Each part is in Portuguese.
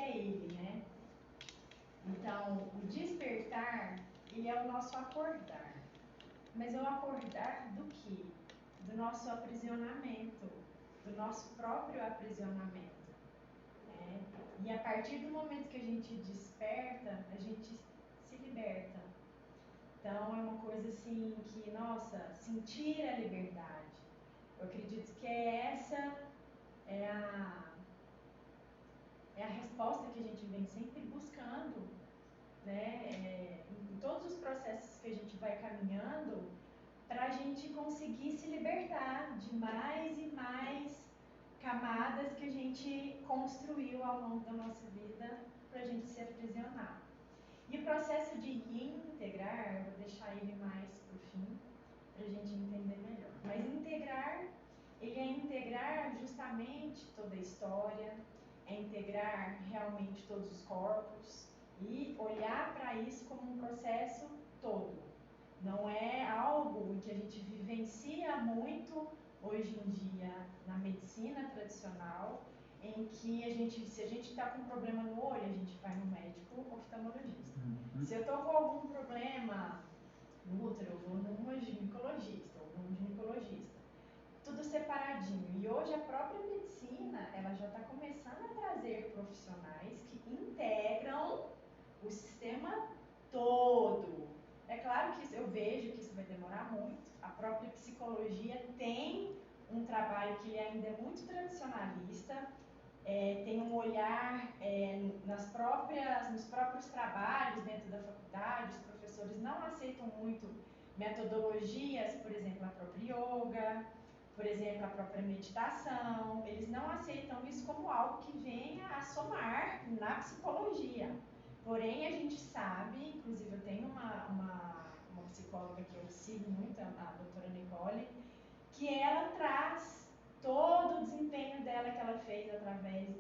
é ele, né? Então, o despertar, ele é o nosso acordar. Mas é o acordar do quê? Do nosso aprisionamento, do nosso próprio aprisionamento, né? E a partir do momento que a gente desperta, a gente se liberta. Então, é uma coisa assim que, nossa, sentir a liberdade. Eu acredito que essa é a resposta que a gente vem sempre buscando, né? Em todos os processos que a gente vai caminhando, para a gente conseguir se libertar de mais e mais camadas que a gente construiu ao longo da nossa vida para a gente se aprisionar. E o processo de integrar, eu vou deixar ele mais para o fim, para a gente entender melhor. Mas integrar, ele é integrar justamente toda a história, é integrar realmente todos os corpos e olhar para isso como um processo todo. Não é algo em que a gente vivencia muito hoje em dia na medicina tradicional, em que se a gente está com um problema no olho, a gente vai no médico oftalmologista. Se eu estou com algum problema no útero, eu vou numa ginecologista ou num ginecologista. Tudo separadinho. E hoje a própria medicina, ela já está começando a trazer profissionais que integram o sistema todo. É claro que eu vejo que isso vai demorar muito. A própria psicologia tem um trabalho que ainda é muito tradicionalista, tem um olhar nos próprios trabalhos dentro da faculdade. Os professores não aceitam muito metodologias, por exemplo, a própria yoga, por exemplo, a própria meditação. Eles não aceitam isso como algo que venha a somar na psicologia. Porém, a gente sabe, inclusive eu tenho uma psicóloga que eu sigo muito, a doutora Nicole, que ela traz todo o desempenho dela que ela fez através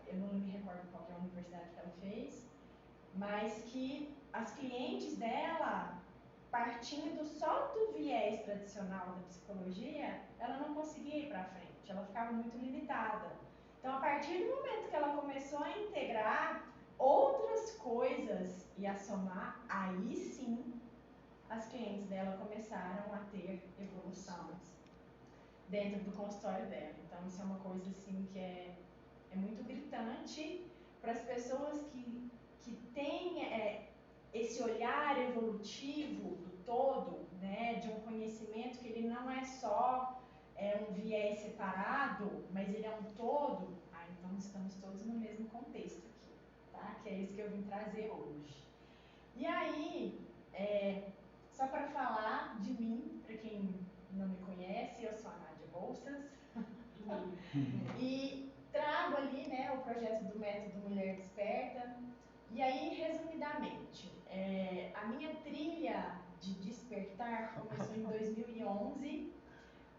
eu não me recordo qual que é a universidade que ela fez, mas que as clientes dela, partindo só do viés tradicional da psicologia, ela não conseguia ir para frente, ela ficava muito limitada. Então, a partir do momento que ela começou a integrar outras coisas e a somar, aí sim as clientes dela começaram a ter evolução dentro do consultório dela. Então, isso é uma coisa assim que é muito gritante para as pessoas que têm esse olhar evolutivo do todo, né, de um conhecimento que ele não é só um viés separado, mas ele é um todo. Então estamos todos no mesmo contexto aqui, tá? Que é isso que eu vim trazer hoje. E aí, só para falar de mim, para quem não me conhece, eu sou a Nádia Bolsas e trago ali, né, o projeto do método Mulher Desperta. E aí, resumidamente, a minha trilha de despertar começou em 2011,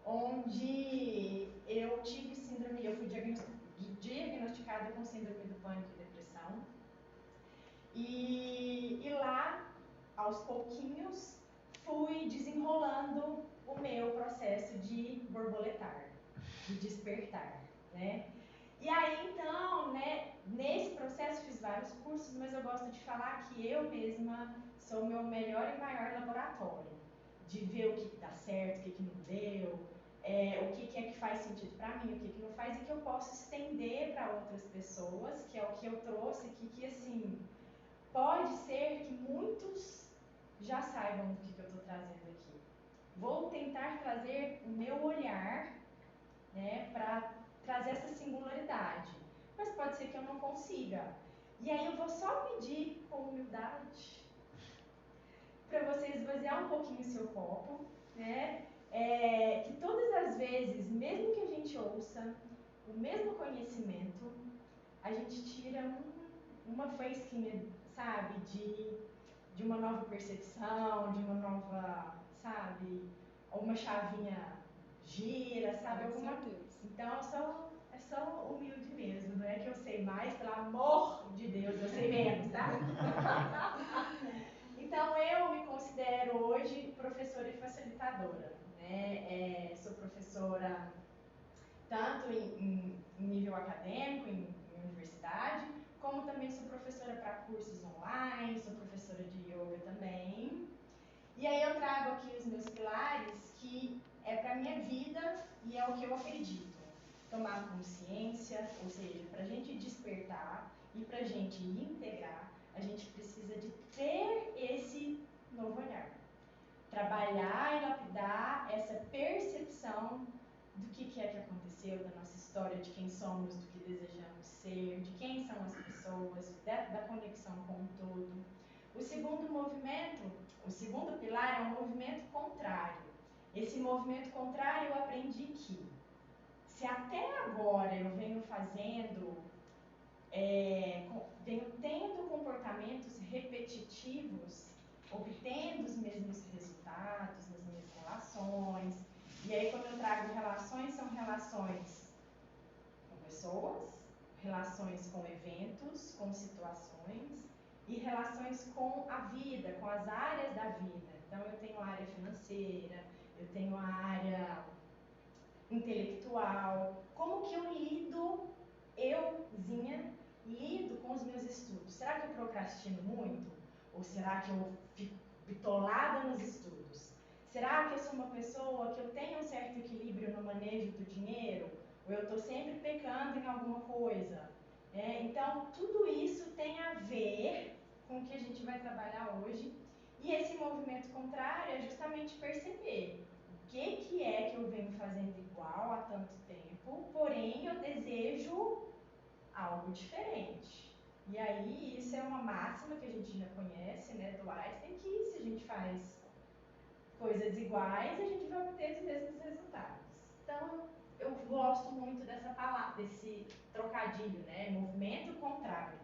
onde eu fui diagnosticada com síndrome do pânico e depressão. E lá, aos pouquinhos, fui desenrolando o meu processo de borboletar, de despertar, né? E aí, então, né, nesse processo fiz vários cursos, mas eu gosto de falar que eu mesma sou o meu melhor e maior laboratório, de ver o que dá certo, o que não deu, o que é que faz sentido para mim, o que não faz, e que eu posso estender para outras pessoas, que é o que eu trouxe aqui, que assim, pode ser que muitos já saibam do que eu estou trazendo aqui. Vou tentar trazer o meu olhar, né, para trazer essa singularidade, mas pode ser que eu não consiga. E aí eu vou só pedir com humildade para você esvaziar um pouquinho o seu copo, né? Que todas as vezes, mesmo que a gente ouça o mesmo conhecimento, a gente tira uma faísquinha, sabe, de uma nova percepção, de uma nova, sabe, uma chavinha gira, sabe, alguma coisa. Então, é só humilde mesmo, não é que eu sei mais, pelo amor de Deus, eu sei menos, tá? Então, eu me considero hoje professora e facilitadora, né? Sou professora tanto em nível acadêmico, em universidade, como também sou professora para cursos online, sou professora de yoga também. E aí eu trago aqui os meus pilares, que é para a minha vida e é o que eu acredito. Tomar consciência, ou seja, para a gente despertar e para a gente integrar, a gente precisa de ter esse novo olhar. Trabalhar e lapidar essa percepção do que é que aconteceu, da nossa história, de quem somos, do que desejamos ser, de quem são as pessoas, da conexão com o todo. O segundo pilar é um movimento contrário. Esse movimento contrário eu aprendi que, se até agora eu venho venho tendo comportamentos repetitivos, obtendo os mesmos resultados nas minhas relações, e aí quando eu trago relações, são relações com pessoas, relações com eventos, com situações, e relações com a vida, com as áreas da vida. Então eu tenho a área financeira, eu tenho a área intelectual, como que euzinha, lido com os meus estudos. Será que eu procrastino muito? Ou será que eu fico bitolada nos estudos? Será que eu sou uma pessoa que eu tenho um certo equilíbrio no manejo do dinheiro? Ou eu estou sempre pecando em alguma coisa? Então, tudo isso tem a ver com o que a gente vai trabalhar hoje. E esse movimento contrário é justamente perceber o que é que eu venho fazendo igual há tanto tempo, porém eu desejo algo diferente. E aí, isso é uma máxima que a gente já conhece, né, do Einstein, que se a gente faz coisas iguais, a gente vai obter os mesmos resultados. Então, eu gosto muito dessa palavra, desse trocadilho, né, movimento contrário,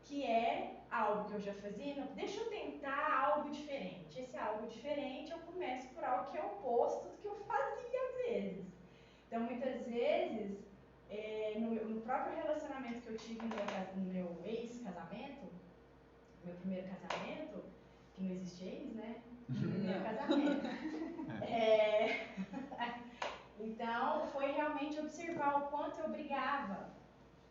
que é algo que eu já fazia, não, deixa eu tentar algo diferente. Esse algo diferente, eu começo por algo que é oposto do que eu fazia às vezes. Então, muitas vezes, no próprio relacionamento que eu tive no meu ex-casamento, meu primeiro casamento, que não existe ex, né? Primeiro casamento. Então, foi realmente observar o quanto eu brigava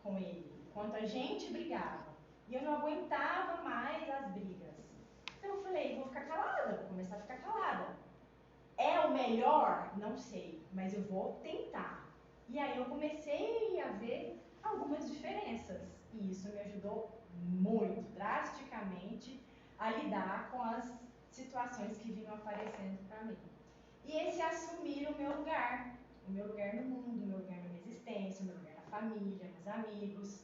com ele, o quanto a gente brigava. E eu não aguentava mais as brigas. Então eu falei, vou ficar calada, vou começar a ficar calada. É o melhor? Não sei, mas eu vou tentar. E aí eu comecei a ver algumas diferenças. E isso me ajudou muito, drasticamente, a lidar com as situações que vinham aparecendo para mim. E esse assumir o meu lugar no mundo, o meu lugar na minha existência, o meu lugar na família, nos amigos.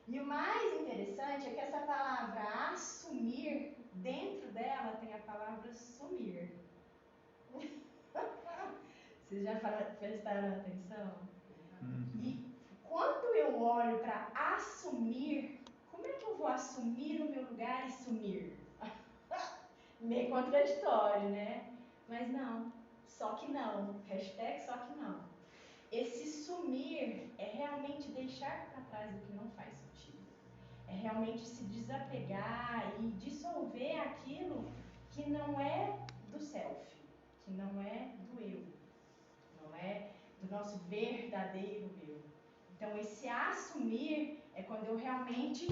E o mais interessante é que essa palavra assumir, dentro dela tem a palavra sumir. Vocês já prestaram atenção? E quando eu olho para assumir, como é que eu vou assumir o meu lugar e sumir? Meio contraditório, né? Mas não, só que não. Hashtag só que não. Esse sumir é realmente deixar para trás o que não faz sentido. É realmente se desapegar e dissolver aquilo que não é do self, que não é do eu, não é do nosso verdadeiro eu. Então, esse assumir é quando eu realmente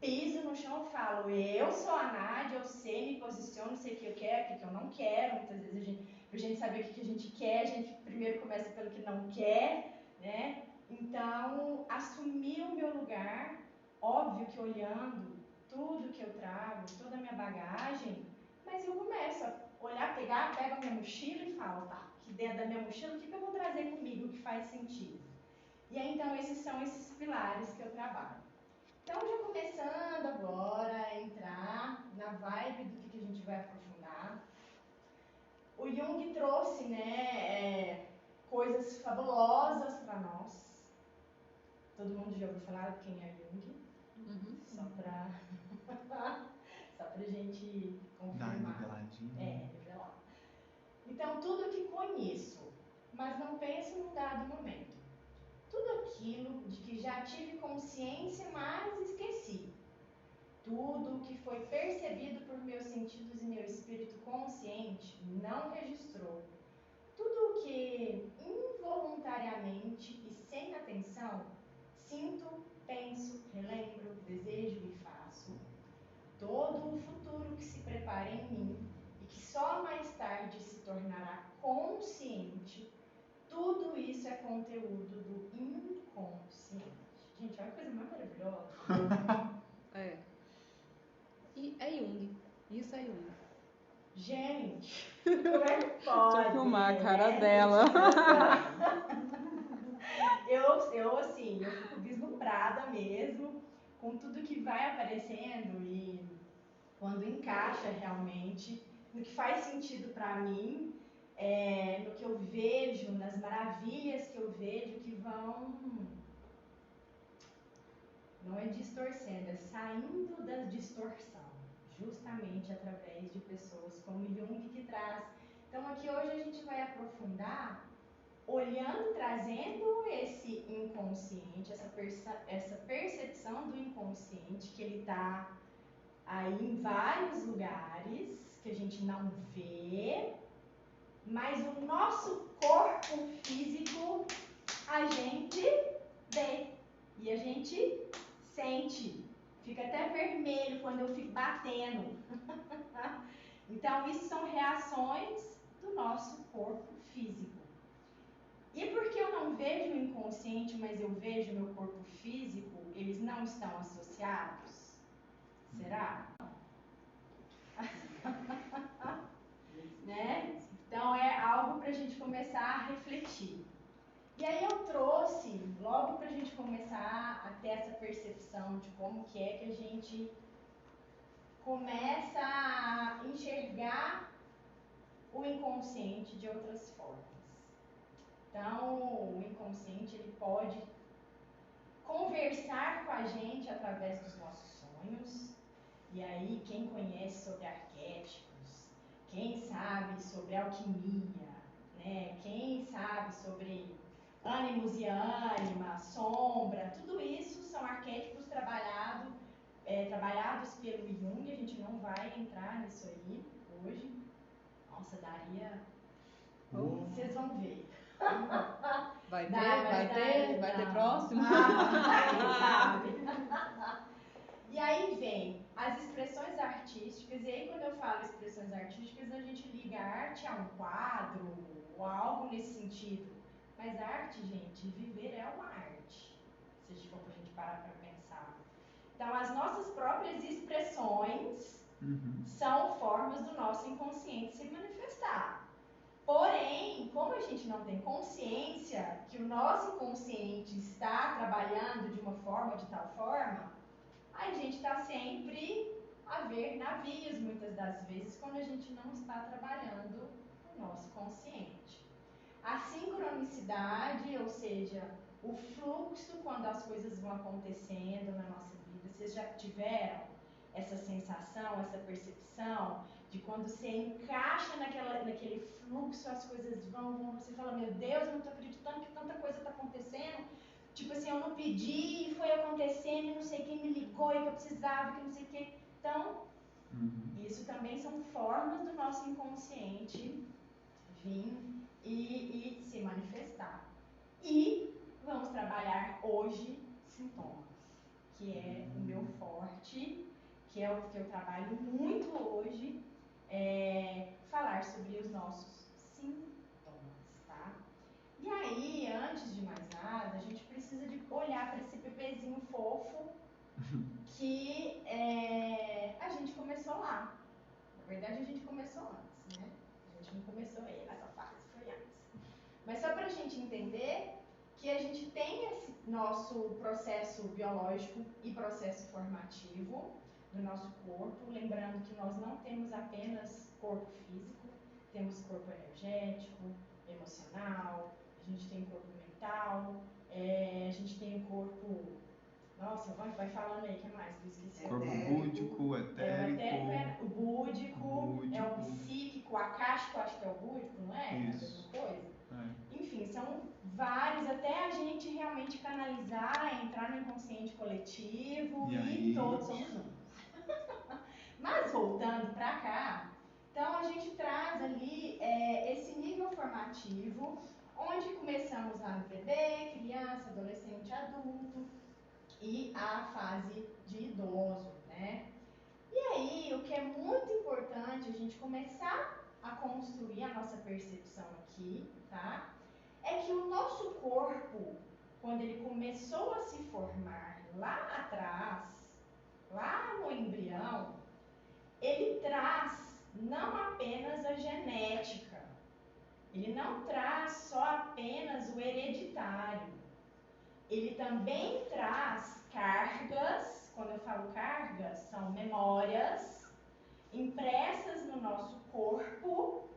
piso no chão e falo, eu sou a Nádia, eu sei, me posiciono, sei o que eu quero, o que eu não quero. Muitas vezes, pra gente saber o que a gente quer, a gente primeiro começa pelo que não quer, né? Então, assumir o meu lugar, óbvio que olhando tudo que eu trago, toda a minha bagagem, mas eu começo a olhar, pego a minha mochila e falo, tá, aqui dentro da minha mochila, o que eu vou trazer comigo que faz sentido? E aí, então, esses são esses pilares que eu trabalho. Então, já começando agora a entrar na vibe do que a gente vai aprofundar. O Jung trouxe, né, coisas fabulosas para nós. Todo mundo já ouviu falar de quem é Jung? Uhum. Só para gente confirmar. Revelar. Então, tudo que conheço, mas não penso num dado momento. Tudo aquilo de que já tive consciência, mas esqueci. Tudo que foi percebido por meus sentidos e meu espírito consciente não registrou. Tudo que involuntariamente e sem atenção sinto, penso, relembro, desejo, faço, todo o futuro que se prepara em mim e que só mais tarde se tornará consciente, tudo isso é conteúdo do inconsciente. Gente, olha que coisa mais maravilhosa. É. E é Jung. Isso é Jung. Gente, como é que pode? Deixa eu filmar a cara dela. Eu assim, eu fico vislumbrada mesmo com tudo que vai aparecendo e quando encaixa realmente no que faz sentido para mim, no que eu vejo, nas maravilhas que eu vejo que vão, não é distorcendo, é saindo da distorção, justamente através de pessoas como Jung que traz. Então aqui hoje a gente vai aprofundar olhando, trazendo esse inconsciente, essa percepção do inconsciente, que ele está aí em vários lugares, que a gente não vê, mas o nosso corpo físico a gente vê e a gente sente. Fica até vermelho quando eu fico batendo. Então, isso são reações do nosso corpo físico. E porque eu não vejo o inconsciente, mas eu vejo meu corpo físico, eles não estão associados? Será? Né? Então é algo para a gente começar a refletir. E aí eu trouxe, logo para a gente começar a ter essa percepção de como que é que a gente começa a enxergar o inconsciente de outras formas. Então, o inconsciente ele pode conversar com a gente através dos nossos sonhos. E aí, quem conhece sobre arquétipos, quem sabe sobre alquimia, né? Quem sabe sobre ânimos e ânima, sombra, tudo isso são arquétipos trabalhados pelo Jung. A gente não vai entrar nisso aí hoje. Nossa, daria. Vocês vão ver. Vai ter próximo? Quem sabe? E aí vem as expressões artísticas, e aí quando eu falo expressões artísticas, a gente liga a arte a um quadro, ou algo nesse sentido. Mas arte, gente, viver é uma arte, se a gente for pra gente parar para pensar. Então, as nossas próprias expressões são formas do nosso inconsciente se manifestar. Porém, como a gente não tem consciência que o nosso inconsciente está trabalhando de uma forma, de tal forma, a gente está sempre a ver navios, muitas das vezes, quando a gente não está trabalhando o nosso consciente. A sincronicidade, ou seja, o fluxo quando as coisas vão acontecendo na nossa vida, vocês já tiveram essa sensação, essa percepção de quando você encaixa naquele fluxo, as coisas vão, você fala, meu Deus, eu não estou acreditando que tanta coisa está acontecendo. Tipo assim, eu não pedi e foi acontecendo e não sei quem me ligou e que eu precisava, que não sei o que. Então, isso também são formas do nosso inconsciente vir e se manifestar. E vamos trabalhar hoje sintomas, que é o meu forte, que é o que eu trabalho muito hoje, falar sobre os nossos sintomas, tá? E aí, antes de mais nada, a gente precisa de olhar para esse bebezinho fofo que a gente começou lá. Na verdade, a gente começou antes, né? A gente não começou aí nessa fase, foi antes. Mas só para a gente entender que a gente tem esse nosso processo biológico e processo formativo do nosso corpo, lembrando que nós não temos apenas corpo físico, temos corpo energético, emocional, a gente tem corpo mental, a gente tem o corpo. Nossa, vai falando aí, o que mais? Eu esqueci. Corpo búdico, etérico. O búdico, é o psíquico, acástico, acho que é o búdico, não é? Isso. É a mesma coisa? Enfim, são vários, até a gente realmente canalizar, entrar no inconsciente coletivo e todos somos um. Mas voltando para cá, então a gente traz ali esse nível formativo, onde começamos lá no bebê, criança, adolescente, adulto e a fase de idoso, né? né? E aí, o que é muito importante a gente começar a construir a nossa percepção aqui, tá? É que o nosso corpo, quando ele começou a se formar lá atrás, lá no embrião, ele traz não apenas a genética, ele não traz só apenas o hereditário, ele também traz cargas. Quando eu falo cargas, são memórias impressas no nosso corpo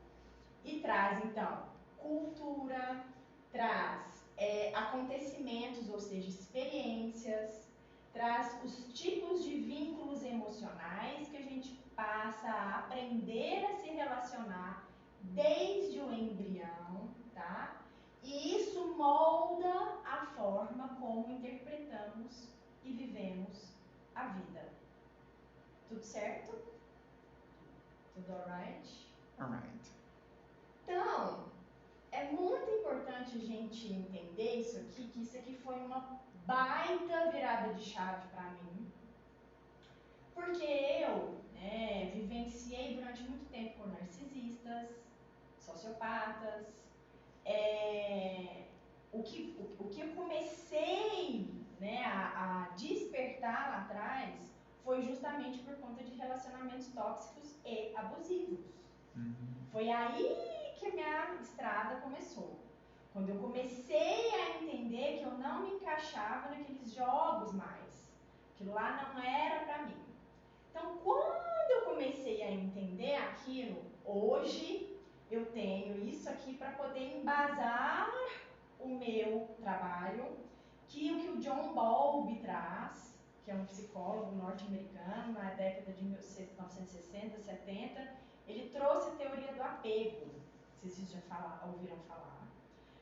e traz então cultura, traz acontecimentos, ou seja, experiências, traz os tipos de vínculos emocionais que a gente passa a aprender a se relacionar desde o embrião, tá? E isso molda a forma como interpretamos e vivemos a vida. Tudo certo? Tudo alright? Alright. Então, é muito importante a gente entender isso aqui, que isso aqui foi uma baita virada de chave para mim, porque eu vivenciei durante muito tempo com narcisistas, sociopatas. O que eu comecei, né, a despertar lá atrás foi justamente por conta de relacionamentos tóxicos e abusivos. Foi aí que a minha estrada começou. Quando eu comecei a entender que eu não me encaixava naqueles jogos mais. Aquilo lá não era para mim. Então, quando eu comecei a entender aquilo, hoje eu tenho isso aqui para poder embasar o meu trabalho, que o John Bowlby traz, que é um psicólogo norte-americano, na década de 1960, 70, ele trouxe a teoria do apego. Vocês já ouviram falar?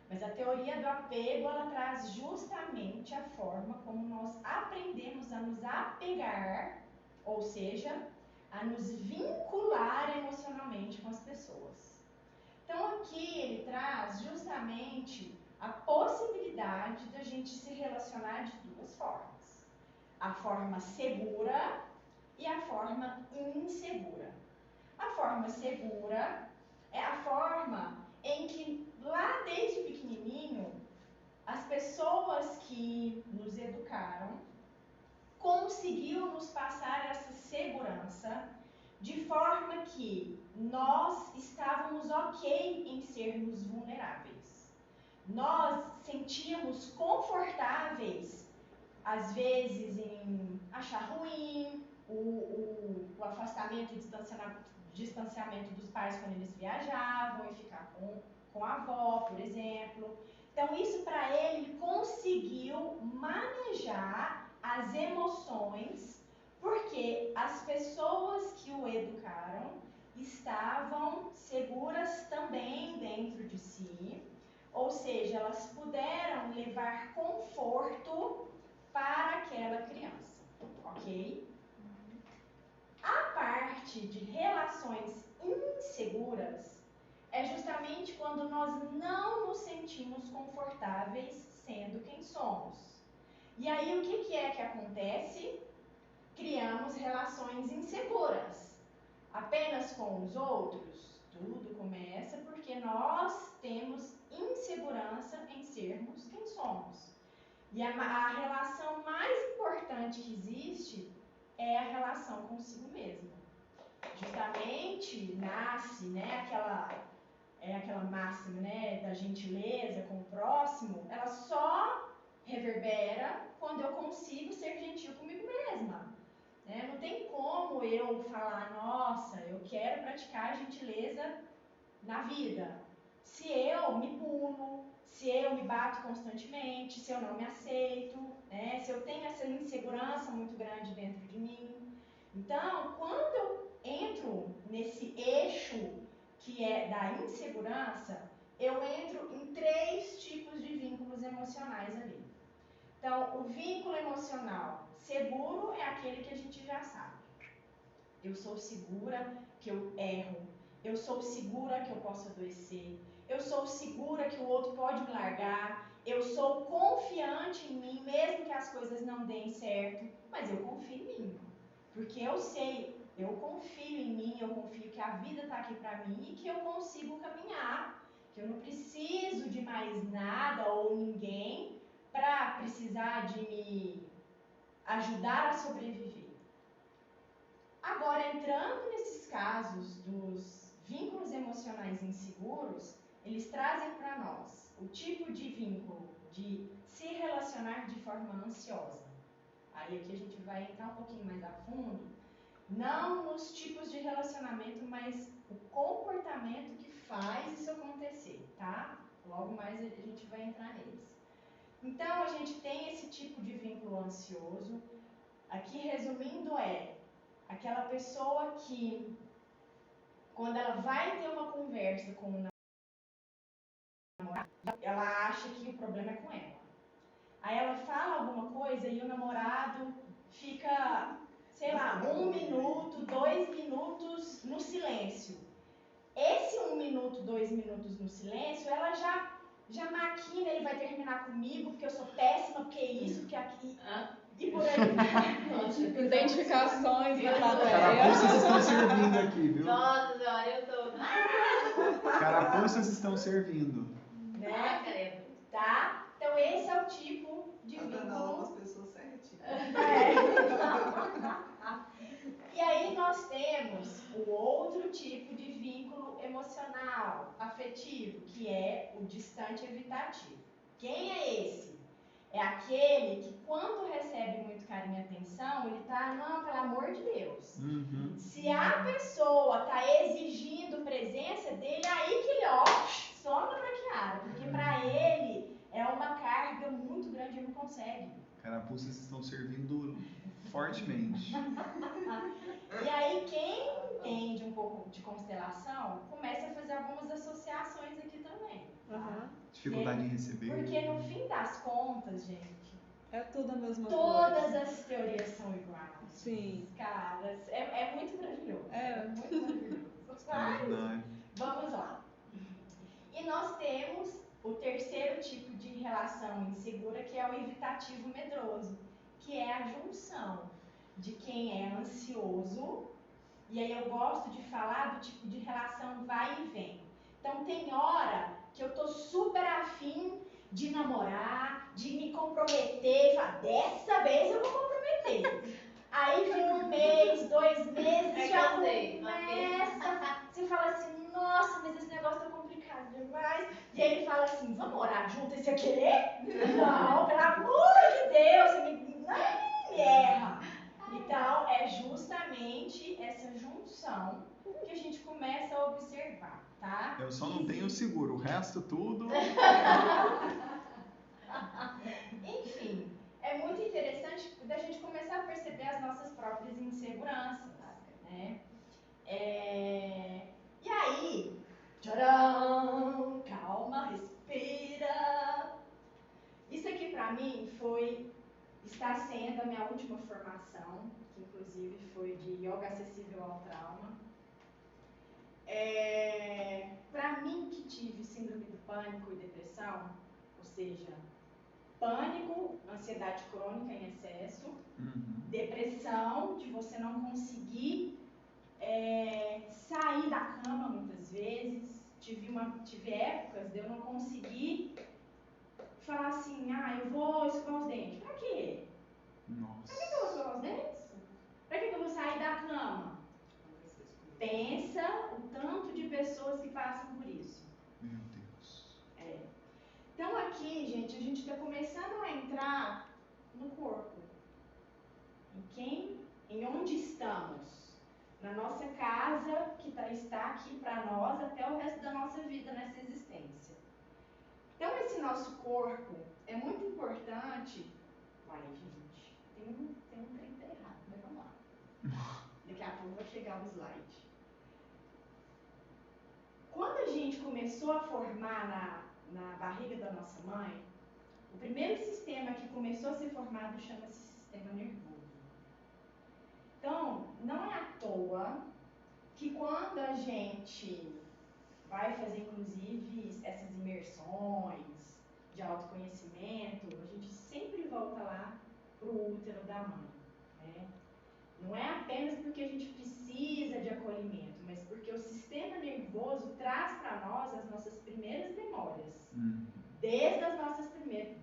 Mas a teoria do apego, ela traz justamente a forma como nós aprendemos a nos apegar, ou seja, a nos vincular emocionalmente com as pessoas. Então aqui ele traz justamente a possibilidade da gente se relacionar de duas formas. A forma segura e a forma insegura. A forma segura é a forma em que lá desde pequenininho as pessoas que nos educaram conseguiu nos passar essa segurança de forma que nós estávamos ok em sermos vulneráveis. Nós sentíamos confortáveis, às vezes, em achar ruim o afastamento e distanciamento dos pais quando eles viajavam e ficar com a avó, por exemplo. Então, isso para ele conseguiu manejar as emoções, porque as pessoas que o educaram estavam seguras também dentro de si, ou seja, elas puderam levar conforto para aquela criança, ok? A parte de relações inseguras é justamente quando nós não nos sentimos confortáveis sendo quem somos. E aí o que é que acontece? Criamos relações inseguras. Apenas com os outros? Tudo começa porque nós temos insegurança em sermos quem somos. E a relação mais importante que existe é a relação consigo mesmo. Justamente nasce, né, aquela máxima, né, da gentileza com o próximo, ela só reverbera quando eu consigo ser gentil comigo mesma. Não tem como eu falar, nossa, eu quero praticar gentileza na vida, se eu me puno, se eu me bato constantemente, se eu não me aceito, né? Se eu tenho essa insegurança muito grande dentro de mim. Então, quando eu entro nesse eixo que é da insegurança, eu entro em 3 tipos de vínculos emocionais ali. Então, o vínculo emocional seguro é aquele que a gente já sabe. Eu sou segura que eu erro. Eu sou segura que eu posso adoecer. Eu sou segura que o outro pode me largar. Eu sou confiante em mim, mesmo que as coisas não deem certo. Mas eu confio em mim. Porque eu sei, eu confio em mim, eu confio que a vida está aqui para mim e que eu consigo caminhar, que eu não preciso de mais nada ou ninguém para precisar de me ajudar a sobreviver. Agora, entrando nesses casos dos vínculos emocionais inseguros, eles trazem para nós o tipo de vínculo de se relacionar de forma ansiosa. Aí aqui a gente vai entrar um pouquinho mais a fundo, não nos tipos de relacionamento, mas o comportamento que faz isso acontecer, tá? Logo mais a gente vai entrar neles. Então, a gente tem esse tipo de vínculo ansioso. Aqui, resumindo, é aquela pessoa que, quando ela vai ter uma conversa com o namorado, ela acha que o problema é com ela. Aí ela fala alguma coisa e o namorado fica, sei lá, 1 minuto, 2 minutos no silêncio. Esse 1 minuto, 2 minutos no silêncio, ela já maquina, ele vai terminar comigo, porque eu sou péssima, porque isso, porque aquilo. E por aí vai. Identificações da plateia. Carapuças estão servindo aqui, viu? Nossa senhora, eu tô. Carapuças estão servindo. Né, credo? Tá? Então esse é o tipo de Tá dando aula vínculo. para as pessoas certinho. E aí nós temos o outro tipo de vínculo emocional, afetivo, que é o distante evitativo. Quem é esse? É aquele que, quando recebe muito carinho e atenção, ele tá, não, pelo amor de Deus. Uhum. Se a pessoa tá exigindo presença dele, aí que ele, ó, some da braquiária, porque para ele é uma carga muito grande e não consegue. Carapuças estão servindo fortemente. E aí quem entende um pouco de constelação, começa a fazer algumas associações aqui também. Tá? Dificuldade em receber. Porque no fim das contas, gente, É tudo a mesma todas coisa. as teorias são iguais. Sim. Caras, é muito maravilhoso. É. Muito maravilhoso. Extraordinário. Vamos lá. E nós temos o terceiro tipo de relação insegura, que é o evitativo medroso, que é a junção de quem é ansioso, e aí eu gosto de falar do tipo de relação vai e vem. Então tem hora que eu tô super afim de namorar, de me comprometer, e falar, dessa vez eu vou comprometer. Aí vem 1 mês, 2 meses, já começa, você fala assim, nossa, mas esse negócio tá complicado demais. E aí ele fala assim, vamos orar junto, e você querer? Não, pelo amor de Deus, você me erra. Então, é justamente essa junção que a gente começa a observar, tá? Eu só não tenho seguro, o resto tudo. Enfim, é muito interessante da gente começar a perceber as nossas próprias inseguranças, né? E aí, tcharam, calma, respira. Isso aqui pra mim está sendo a minha última formação, que inclusive foi de yoga acessível ao trauma. Para mim que tive síndrome do pânico e depressão, ou seja, pânico, ansiedade crônica em excesso, depressão, de você não conseguir sair da cama muitas vezes, tive épocas de eu não conseguir falar assim, eu vou escovar os dentes. Pra quê? Nossa. Pra que eu vou escovar os dentes? Pra que eu vou sair da cama? Pensa o tanto de pessoas que passam por isso. Meu Deus. Então aqui, gente, a gente está começando a entrar no corpo. Em onde estamos? Na nossa casa, que está aqui para nós até o resto da nossa vida nessa existência. Então esse nosso corpo é muito importante. Uai, gente, tem um trem que tá errado, mas vamos lá. Daqui a pouco vai chegar o slide. Quando a gente começou a formar na barriga da nossa mãe, o primeiro sistema que começou a ser formado chama-se sistema nervoso. Então, não é à toa que quando a gente vai fazer, inclusive, essas imersões de autoconhecimento, a gente sempre volta lá para o útero da mãe, né? Não é apenas porque a gente precisa de acolhimento, mas porque o sistema nervoso traz para nós as nossas primeiras memórias. Desde as nossas primeiras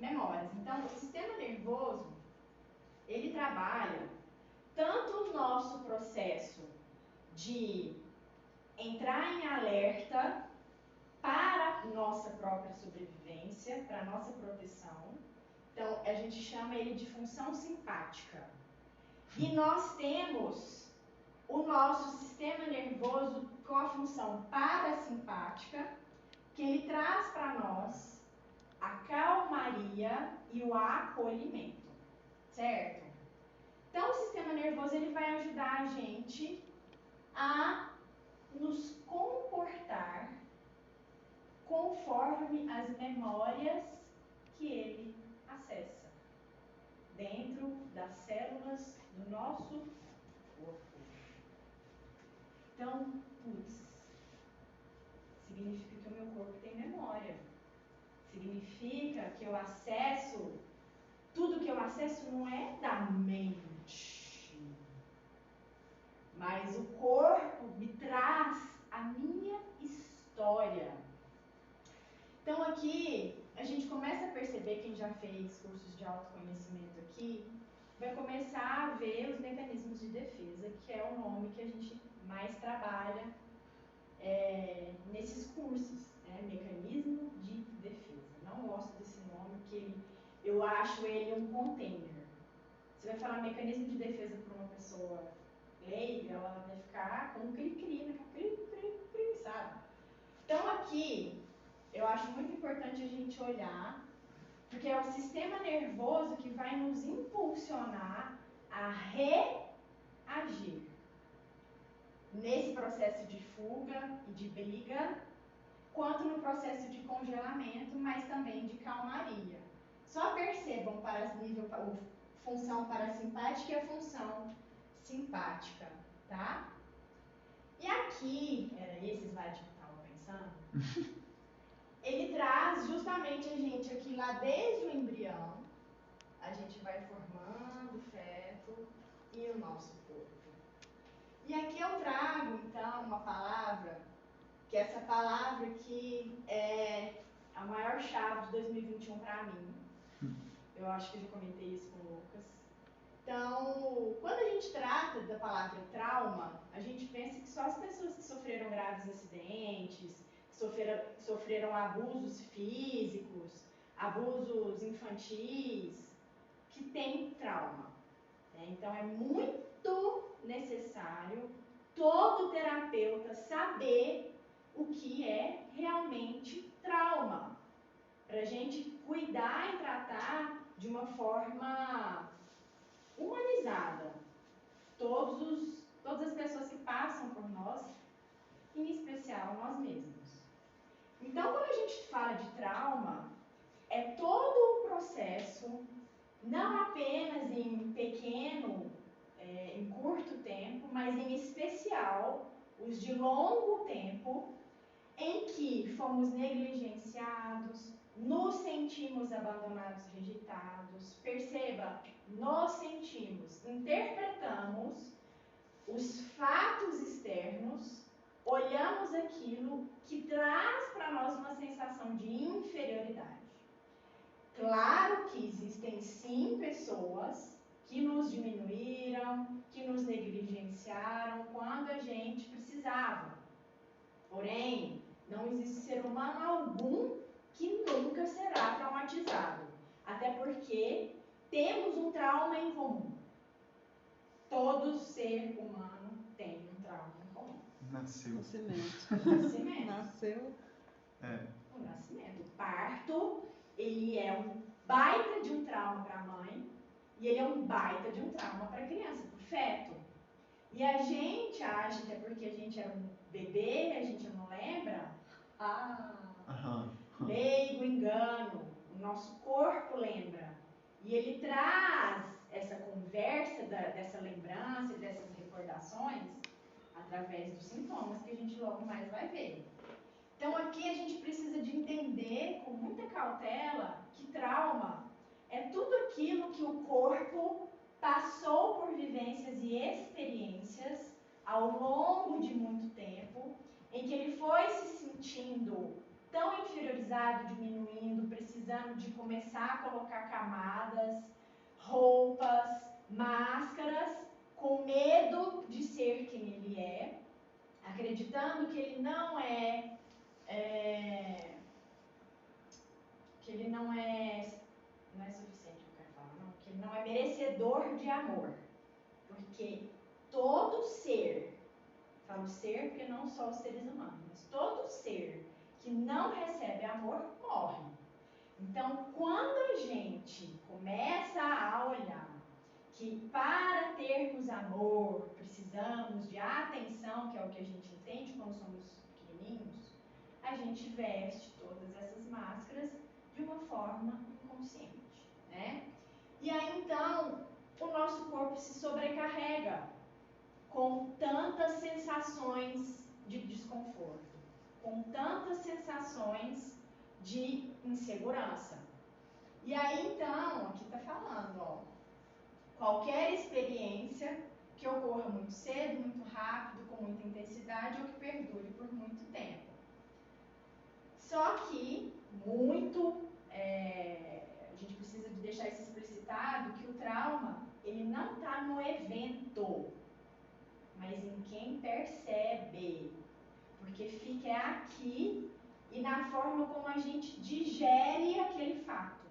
memórias. Então, o sistema nervoso, ele trabalha tanto o nosso processo de entrar em alerta para nossa própria sobrevivência, para nossa proteção. Então, a gente chama ele de função simpática. E nós temos o nosso sistema nervoso com a função parasimpática, que ele traz para nós a calmaria e o acolhimento, certo? Então, o sistema nervoso ele vai ajudar a gente a nos comportar conforme as memórias que ele acessa dentro das células do nosso corpo. Então, significa que o meu corpo tem memória. Significa que eu acesso, tudo que eu acesso não é da mente, mas o corpo me traz a minha história. Então aqui, a gente começa a perceber, quem já fez cursos de autoconhecimento aqui, vai começar a ver os mecanismos de defesa, que é o nome que a gente mais trabalha nesses cursos, né? Mecanismo de defesa. Não gosto desse nome, porque eu acho ele um container. Você vai falar mecanismo de defesa para uma pessoa leiga, ela vai ficar com um cri-cri, sabe? Então aqui, eu acho muito importante a gente olhar, porque é o sistema nervoso que vai nos impulsionar a reagir nesse processo de fuga e de briga, quanto no processo de congelamento, mas também de calmaria. Só percebam para nível função parasimpática e a função simpática, tá? E aqui, era esse slide que eu estava pensando, ele traz justamente a gente aqui lá desde o embrião, a gente vai formando o feto e o nosso corpo. E aqui eu trago, então, uma palavra, que essa palavra aqui é a maior chave de 2021 para mim. Eu acho que eu já comentei isso com o Lucas. Então, quando a gente trata da palavra trauma, a gente pensa que só as pessoas que sofreram graves acidentes, que sofreram abusos físicos, abusos infantis, que têm trauma. Então, é muito necessário todo terapeuta saber o que é realmente trauma, para a gente cuidar e tratar de uma forma humanizada todas as pessoas que passam por nós, em especial nós mesmos. Então, quando a gente fala de trauma, é todo o processo, não apenas em pequeno, em curto tempo, mas em especial os de longo tempo, em que fomos negligenciados, nos sentimos abandonados, rejeitados. Perceba, nos sentimos, interpretamos os fatos externos, olhamos aquilo que traz para nós uma sensação de inferioridade. Claro que existem sim pessoas que nos diminuíram, que nos negligenciaram quando a gente precisava. Porém, não existe ser humano algum que nunca será traumatizado. Até porque temos um trauma em comum. Todo ser humano tem um trauma em comum. Nasceu. Nascimento. Nasceu. O nascimento. O parto, ele é um baita de um trauma para a mãe e ele é um baita de um trauma para a criança, para o feto. E a gente acha que é porque a gente era um bebê, a gente não lembra. Leigo engano. O nosso corpo lembra. E ele traz essa conversa dessa lembrança, dessas recordações, através dos sintomas que a gente logo mais vai ver. Então aqui a gente precisa de entender com muita cautela que trauma é tudo aquilo que o corpo passou por vivências e experiências ao longo de muito tempo, em que ele foi se sentindo tão inferiorizado, diminuindo, precisando de começar a colocar camadas, roupas, máscaras, com medo de ser quem ele é, acreditando que ele não é suficiente, eu quero falar, não, que ele não é merecedor de amor, porque todo ser, falo ser porque não só os seres humanos, mas todo ser que não recebe amor morre. Então, quando a gente começa a olhar que para termos amor precisamos de atenção, que é o que a gente entende quando somos pequenininhos, a gente veste todas essas máscaras de uma forma inconsciente, né? E aí então o nosso corpo se sobrecarrega com tantas sensações de desconforto, com tantas sensações de insegurança. E aí então, aqui está falando, ó, qualquer experiência que ocorra muito cedo, muito rápido, com muita intensidade ou que perdure por muito tempo. Só que a gente precisa de deixar isso explicitado, que o trauma, ele não está no evento, mas em quem percebe, porque fica aqui e na forma como a gente digere aquele fato.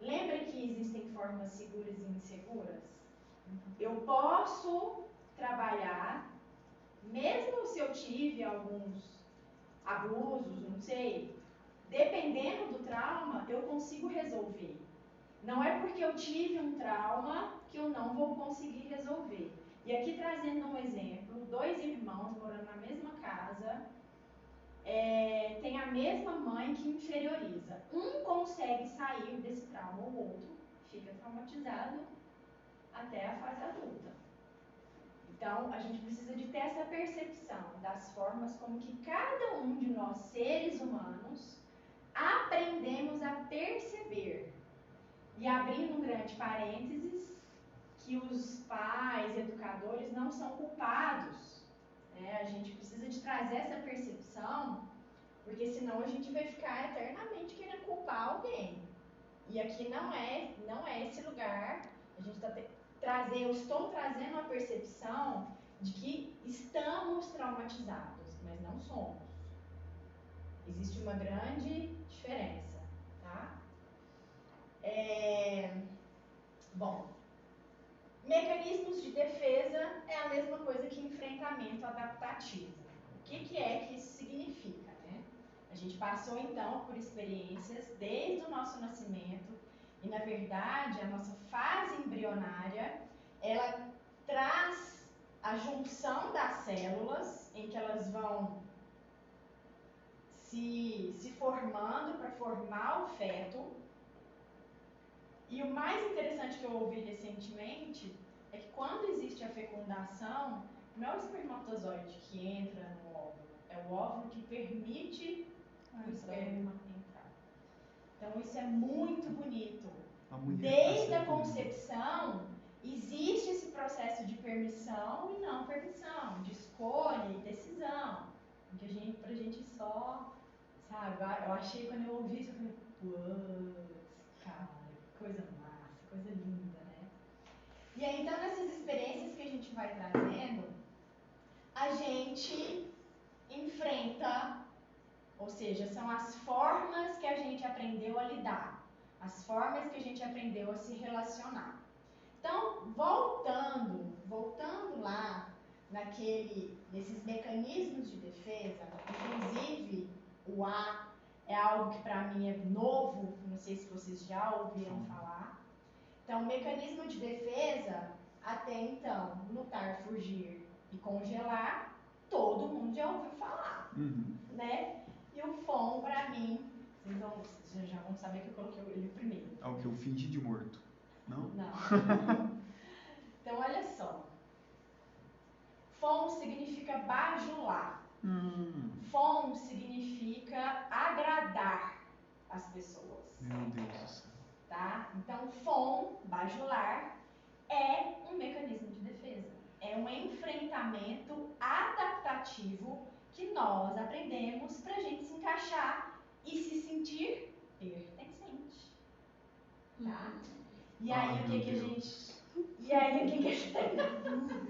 Lembra que existem formas seguras e inseguras? Eu posso trabalhar, mesmo se eu tive alguns abusos, não sei, dependendo do trauma, eu consigo resolver. Não é porque eu tive um trauma que eu não vou conseguir resolver. E aqui trazendo um exemplo, 2 irmãos morando na mesma casa, tem a mesma mãe que inferioriza. Um consegue sair desse trauma, o outro fica traumatizado até a fase adulta. Então, a gente precisa de ter essa percepção das formas como que cada um de nós, seres humanos, aprendemos a perceber. E abrindo um grande parênteses, que os pais, educadores não são culpados. A gente precisa de trazer essa percepção, porque senão a gente vai ficar eternamente querendo culpar alguém. E aqui não é esse lugar. A gente eu estou trazendo a percepção de que estamos traumatizados, mas não somos. Existe uma grande diferença, tá? Bom, mecanismos de defesa é a mesma coisa que enfrentamento adaptativo. O que é que isso significa, né? A gente passou então por experiências desde o nosso nascimento e, na verdade, a nossa fase embrionária, ela traz a junção das células em que elas vão se formando para formar o feto. E o mais interessante que eu ouvi recentemente é que quando existe a fecundação, não é o espermatozoide que entra no óvulo, é o óvulo que permite o esperma entrar. Então isso é muito bonito. Desde a concepção, existe esse processo de permissão e não permissão, de escolha e decisão. Que pra gente só, sabe, eu achei quando eu ouvi isso, eu falei, putz, cara, coisa massa, coisa linda, né? E aí, então, nessas experiências que a gente vai trazendo, a gente enfrenta, ou seja, são as formas que a gente aprendeu a lidar, as formas que a gente aprendeu a se relacionar. Então, voltando lá nesses mecanismos de defesa, inclusive o A é algo que para mim é novo, não sei se vocês já ouviram falar. Então, o mecanismo de defesa, até então, lutar, fugir e congelar, todo mundo já ouviu falar, né? E o FON, para mim, vocês já vão saber que eu coloquei ele primeiro. É o que eu fingi de morto, não? Não. Então, olha só. FON significa bajular. FON significa agradar as pessoas. Meu Deus do céu. Tá? Então, FON, bajular, é comportamento adaptativo que nós aprendemos para a gente se encaixar e se sentir pertencente. Tá? E aí, o que que a gente... E aí, o que que a gente...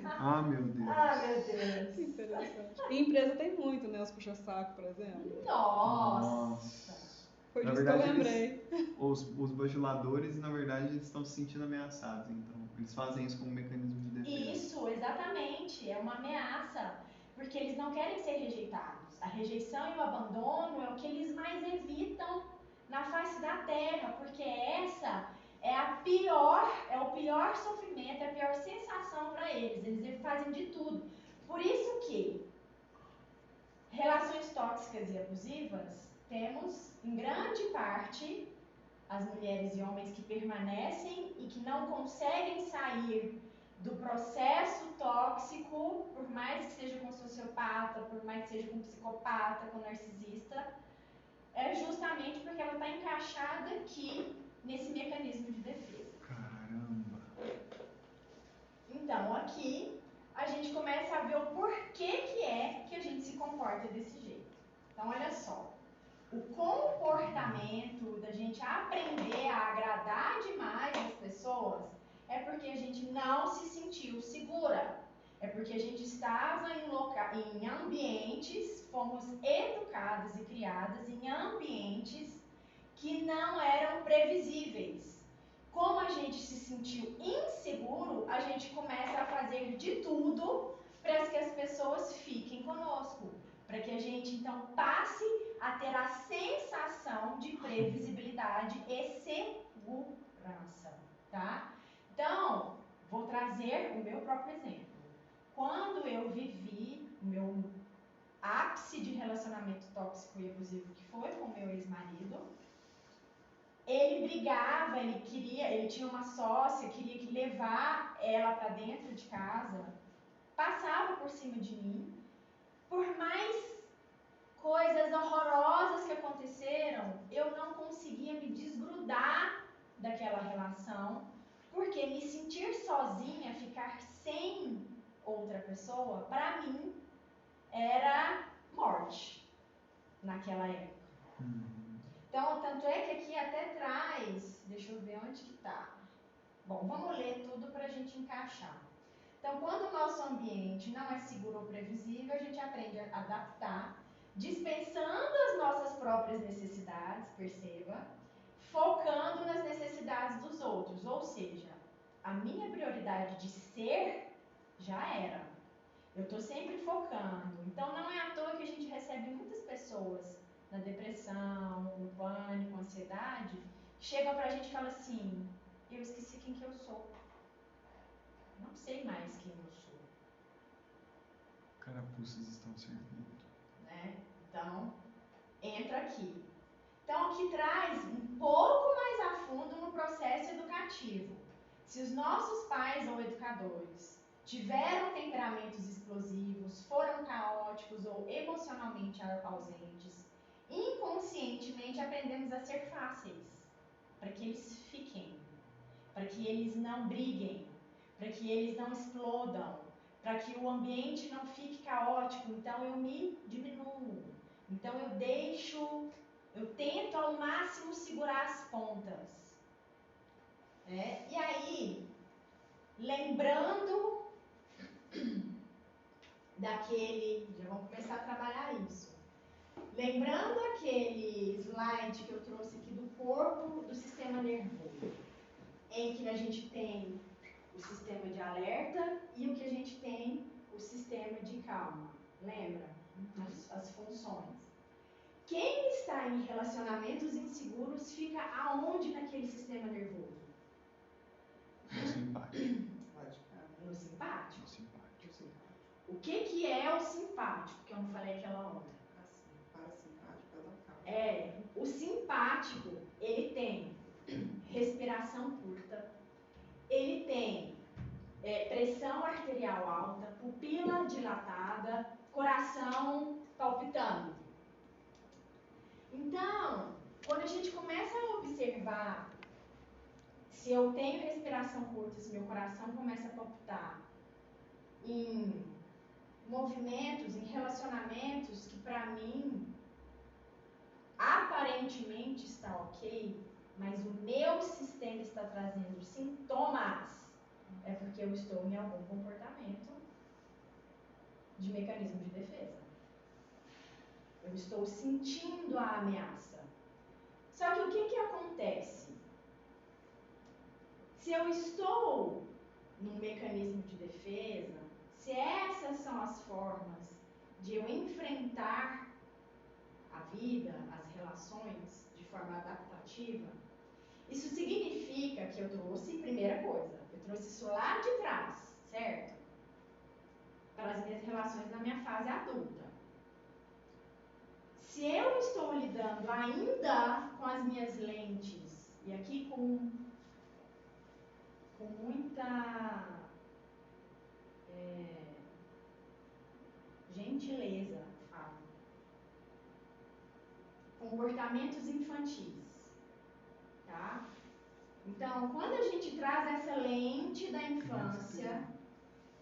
Ah, meu Deus. Ah, meu Deus. Interessante. E empresa tem muito, né? Os puxa-saco, por exemplo. Nossa. Foi Na disso verdade, que eu lembrei. Os bajuladores, na verdade, eles estão se sentindo ameaçados. Então, eles fazem isso como um mecanismo de defesa. Isso, exatamente. É uma ameaça. Porque eles não querem ser rejeitados. A rejeição e o abandono é o que eles mais evitam na face da terra. Porque essa é o pior sofrimento, é a pior sensação para eles. Eles fazem de tudo. Por isso que relações tóxicas e abusivas, temos, em grande parte, as mulheres e homens que permanecem e que não conseguem sair do processo tóxico, por mais que seja com sociopata, por mais que seja com psicopata, com narcisista, é justamente porque ela está encaixada aqui nesse mecanismo de defesa. Caramba. Então, aqui, a gente começa a ver o porquê que é que a gente se comporta desse jeito. Então, olha só. O comportamento da gente aprender a agradar demais as pessoas é porque a gente não se sentiu segura. É porque a gente estava em ambientes, fomos educadas e criadas em ambientes que não eram previsíveis. Como a gente se sentiu inseguro, a gente começa a fazer de tudo para que as pessoas fiquem conosco. Para que a gente, então, passe a ter a sensação de previsibilidade e segurança, tá? Então, vou trazer o meu próprio exemplo. Quando eu vivi o meu ápice de relacionamento tóxico e abusivo, que foi com o meu ex-marido, ele brigava, ele tinha uma sócia, queria que levar ela para dentro de casa, passava por cima de mim, por mais coisas horrorosas que aconteceram, eu não conseguia me desgrudar daquela relação, porque me sentir sozinha, ficar sem outra pessoa, para mim, era morte naquela época. Então, tanto é que aqui até traz, deixa eu ver onde que tá. Bom, vamos ler tudo para a gente encaixar. Então, quando o nosso ambiente não é seguro ou previsível, a gente aprende a adaptar, dispensando as nossas próprias necessidades, perceba, focando nas necessidades dos outros. Ou seja, a minha prioridade de ser já era. Eu estou sempre focando. Então, não é à toa que a gente recebe muitas pessoas na depressão, no pânico, ansiedade, chegam pra gente e falam assim: eu esqueci quem que eu sou. Não sei mais quem eu sou. Carapuças estão servindo. Né? Então, entra aqui. Então, aqui traz um pouco mais a fundo no processo educativo. Se os nossos pais ou educadores tiveram temperamentos explosivos, foram caóticos ou emocionalmente ausentes, inconscientemente aprendemos a ser fáceis, para que eles fiquem, para que eles não briguem, para que eles não explodam, para que o ambiente não fique caótico. Então eu me diminuo, então eu tento ao máximo segurar as pontas. E aí, lembrando daquele, já vamos começar a trabalhar isso. Lembrando aquele slide que eu trouxe aqui do corpo do sistema nervoso, em que a gente tem o sistema de alerta e o que a gente tem o sistema de calma. Lembra? As funções. Quem está em relacionamentos inseguros fica aonde naquele sistema nervoso? No simpático. No simpático. No simpático. O que é o simpático? Que eu não falei aquela outra. O simpático, ele tem respiração curta, ele tem pressão arterial alta, pupila dilatada, coração palpitando. Então, quando a gente começa a observar se eu tenho respiração curta, se meu coração começa a palpitar em movimentos, em relacionamentos que para mim aparentemente está ok, mas o meu sistema está trazendo sintomas, é porque eu estou em algum comportamento de mecanismo de defesa. Eu estou sentindo a ameaça. Só que o que acontece? Se eu estou num mecanismo de defesa, se essas são as formas de eu enfrentar a vida, as relações de forma adaptativa, isso significa que eu trouxe, primeira coisa, eu trouxe isso lá de trás, certo? Para as minhas relações na minha fase adulta. Se eu estou lidando ainda com as minhas lentes, e aqui com muita gentileza, falo, comportamentos infantis, tá? Então, quando a gente traz essa lente da infância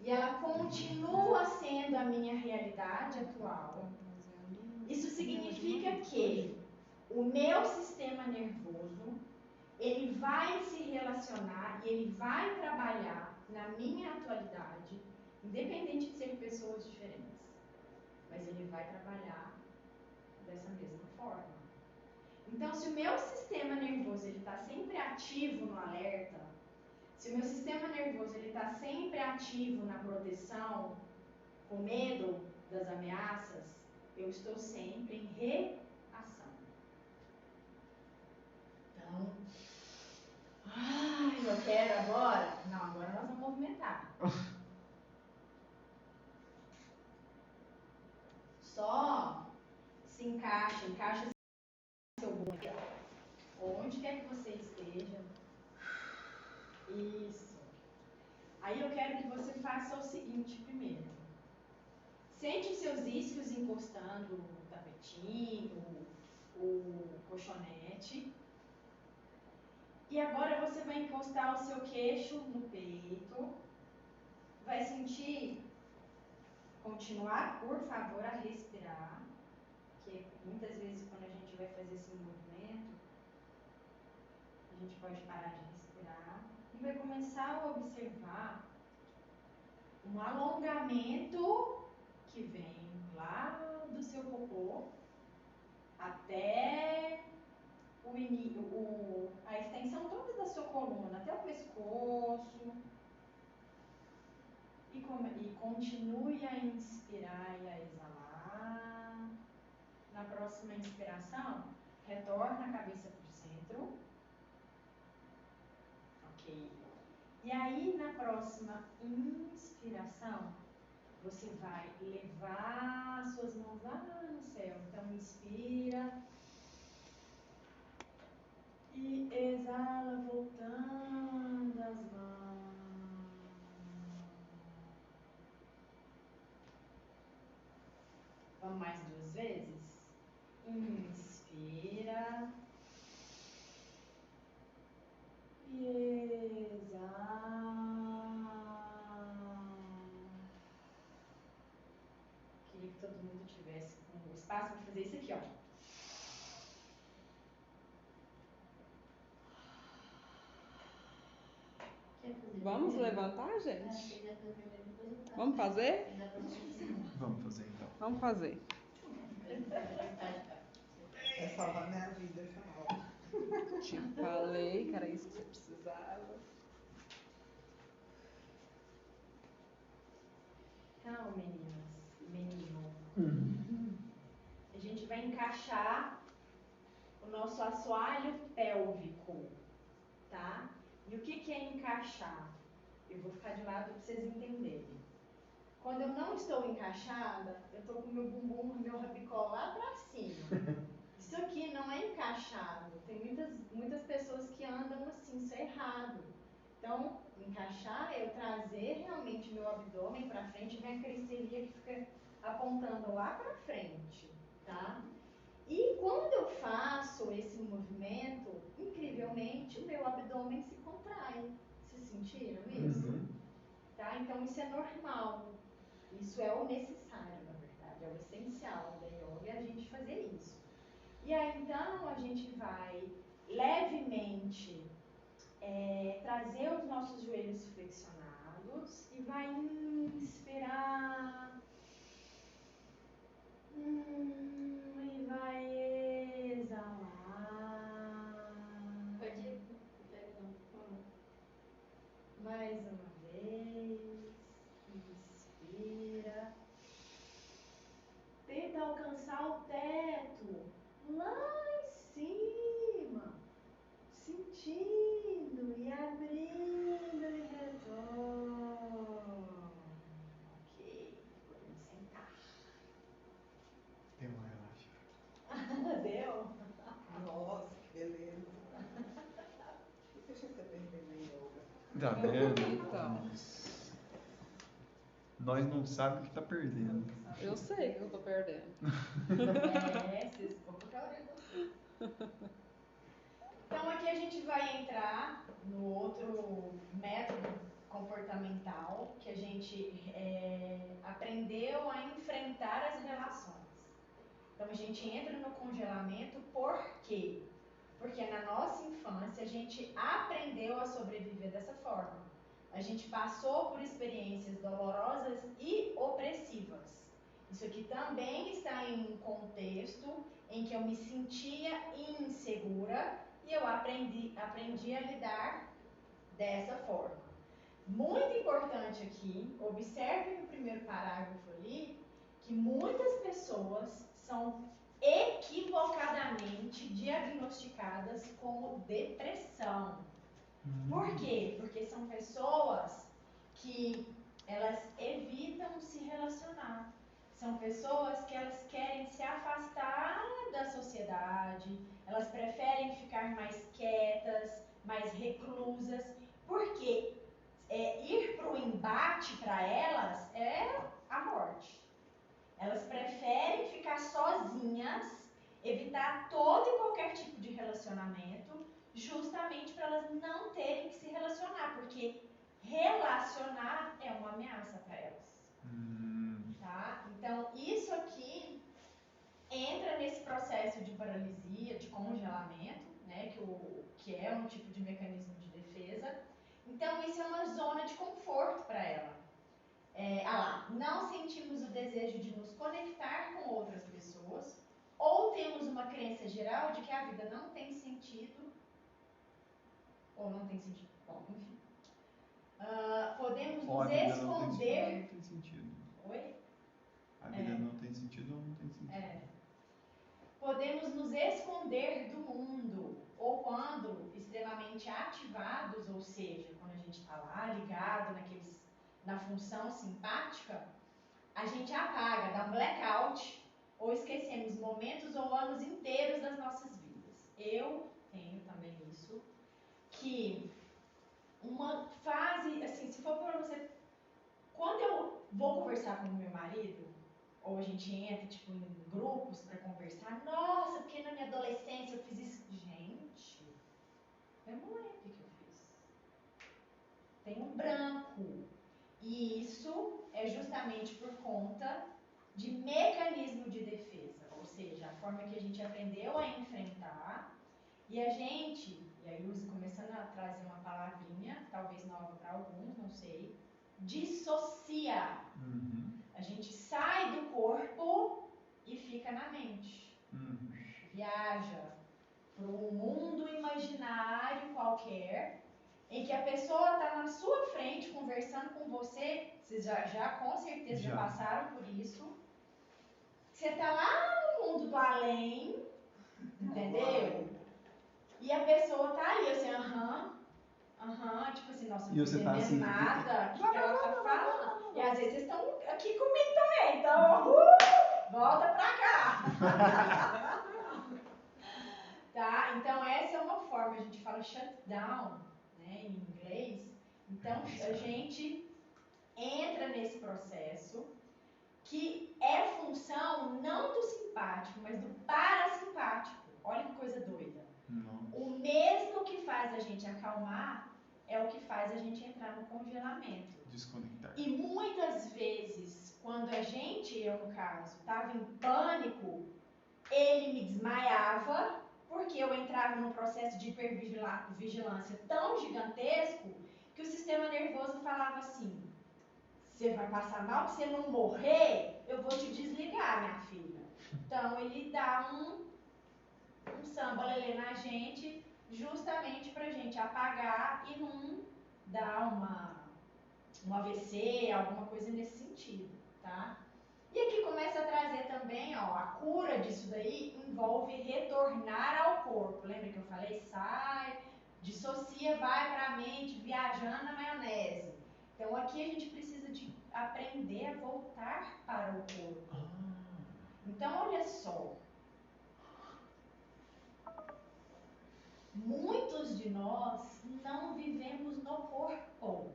e ela continua sendo a minha realidade atual, isso significa que o meu sistema nervoso, ele vai se relacionar e ele vai trabalhar na minha atualidade, independente de ser pessoas diferentes, mas ele vai trabalhar dessa mesma forma. Então, se o meu sistema nervoso está sempre ativo no alerta, se o meu sistema nervoso está sempre ativo na proteção, com medo das ameaças, eu estou sempre em reação. Então, eu quero agora? Não, agora nós vamos movimentar. Só se encaixa seu bumbum, onde quer que você esteja. Isso. Aí eu quero que você faça o seguinte primeiro. Sente os seus isquios encostando no tapetinho, o colchonete. E agora você vai encostar o seu queixo no peito. Vai sentir, continuar, por favor, a respirar. Porque muitas vezes quando a gente vai fazer esse movimento, a gente pode parar de respirar. E vai começar a observar um alongamento que vem lá do seu popô até a extensão toda da sua coluna, até o pescoço. E continue a inspirar e a exalar. Na próxima inspiração, retorna a cabeça para o centro. Ok. E aí, na próxima inspiração, você vai levar suas mãos lá no céu. Então, inspira. E exala, voltando as mãos. Vamos mais 2 vezes? Inspira. E exala. Queria que todo mundo tivesse com o espaço para fazer isso aqui, ó. Vamos levantar, gente? Vamos fazer? Vamos fazer então. Vamos fazer. É salvar minha vida essa aula. Te falei que era isso que você precisava. Então, meninas e menino, a gente vai encaixar o nosso assoalho pélvico, tá? E o que é encaixar? Eu vou ficar de lado para vocês entenderem. Quando eu não estou encaixada, eu estou com meu bumbum, meu rabicó lá para cima. Isso aqui não é encaixado. Tem muitas pessoas que andam assim, isso é errado. Então, encaixar é eu trazer realmente meu abdômen para frente, vem a cristelia que fica apontando lá para frente, tá? E quando eu faço esse movimento, incrivelmente, o meu abdômen se contrai. Vocês sentiram isso? Tá? Então, isso é normal. Isso é o necessário, na verdade, é o essencial da yoga, é a gente fazer isso. E aí, então, a gente vai levemente trazer os nossos joelhos flexionados e vai inspirar e vai exalar. Pode ir. Perdão. Mais uma vez, inspira. Tenta alcançar o teto lá em cima, sentindo e abrindo e retorno. Ok, podemos sentar. Deu uma relaxa. Deu? Nossa, que beleza. Deixa você perder na yoga. Tá vendo? Então. Nós não sabemos o que tá perdendo. Eu sei que eu tô perdendo. Vocês vão ficar olhando assim. Então aqui a gente vai entrar no outro método comportamental que a gente aprendeu a enfrentar as relações. Então a gente entra no congelamento por quê? Porque na nossa infância a gente aprendeu a sobreviver dessa forma. A gente passou por experiências dolorosas e opressivas. Isso aqui também está em um contexto em que eu me sentia insegura e eu aprendi a lidar dessa forma. Muito importante aqui, observe no primeiro parágrafo ali, que muitas pessoas são equivocadamente diagnosticadas como depressão. Por quê? Porque são pessoas que elas evitam se relacionar. São pessoas que elas querem se afastar da sociedade, elas preferem ficar mais quietas, mais reclusas, porque ir para o embate para elas é a morte. Elas preferem ficar sozinhas, evitar todo e qualquer tipo de relacionamento, justamente para elas não terem que se relacionar, porque relacionar é uma ameaça para elas. Tá? Então, isso aqui entra nesse processo de paralisia, de congelamento, né, que é um tipo de mecanismo de defesa. Então, isso é uma zona de conforto para ela. Não sentimos o desejo de nos conectar com outras pessoas, ou temos uma crença geral de que a vida não tem sentido, ou não tem sentido. Bom, enfim. Podemos nos esconder. Não tem sentido. Oi? A vida não tem sentido ou não tem sentido. Podemos nos esconder do mundo, ou quando extremamente ativados, ou seja, quando a gente está lá ligado na função simpática, a gente apaga, dá um blackout, ou esquecemos momentos ou anos inteiros das nossas vidas. Eu tenho também isso, que uma fase, assim, se for para você, quando eu vou conversar com o meu marido, ou a gente entra, tipo, em grupos para conversar, nossa, porque na minha adolescência eu fiz isso. Gente, eu não lembro o que eu fiz. Tem um branco. E isso é justamente por conta de mecanismo de defesa, ou seja, a forma que a gente aprendeu a enfrentar, e a gente, e aí Uzi começando a trazer uma palavrinha, talvez nova para alguns, não sei, dissocia. A gente sai do corpo e fica na mente. Viaja para um mundo imaginário qualquer, em que a pessoa está na sua frente conversando com você. Vocês já com certeza já passaram por isso. Você está lá no mundo do além, entendeu? E a pessoa está ali, assim, tipo assim, nossa, não tô entendendo nada, o que ela está falando. E às vezes vocês estão aqui comigo também, então, volta pra cá. Tá? Então, essa é uma forma, a gente fala shutdown, né, em inglês. Então, a gente entra nesse processo que é função não do simpático, mas do parasimpático. Olha que coisa doida. O mesmo que faz a gente acalmar é o que faz a gente entrar no congelamento. Desconectar. E muitas vezes, quando a gente, eu no caso, estava em pânico, ele me desmaiava, porque eu entrava num processo de hipervigilância tão gigantesco que o sistema nervoso falava assim: você vai passar mal, se você não morrer, eu vou te desligar, minha filha. Então ele dá um samba lelê na gente, justamente pra gente apagar e não dar um AVC, alguma coisa nesse sentido, tá? E aqui começa a trazer também, ó, a cura disso daí envolve retornar ao corpo. Lembra que eu falei? Sai, dissocia, vai para a mente, viajando na maionese. Então aqui a gente precisa de aprender a voltar para o corpo. Então olha só. Muitos de nós não vivemos no corpo.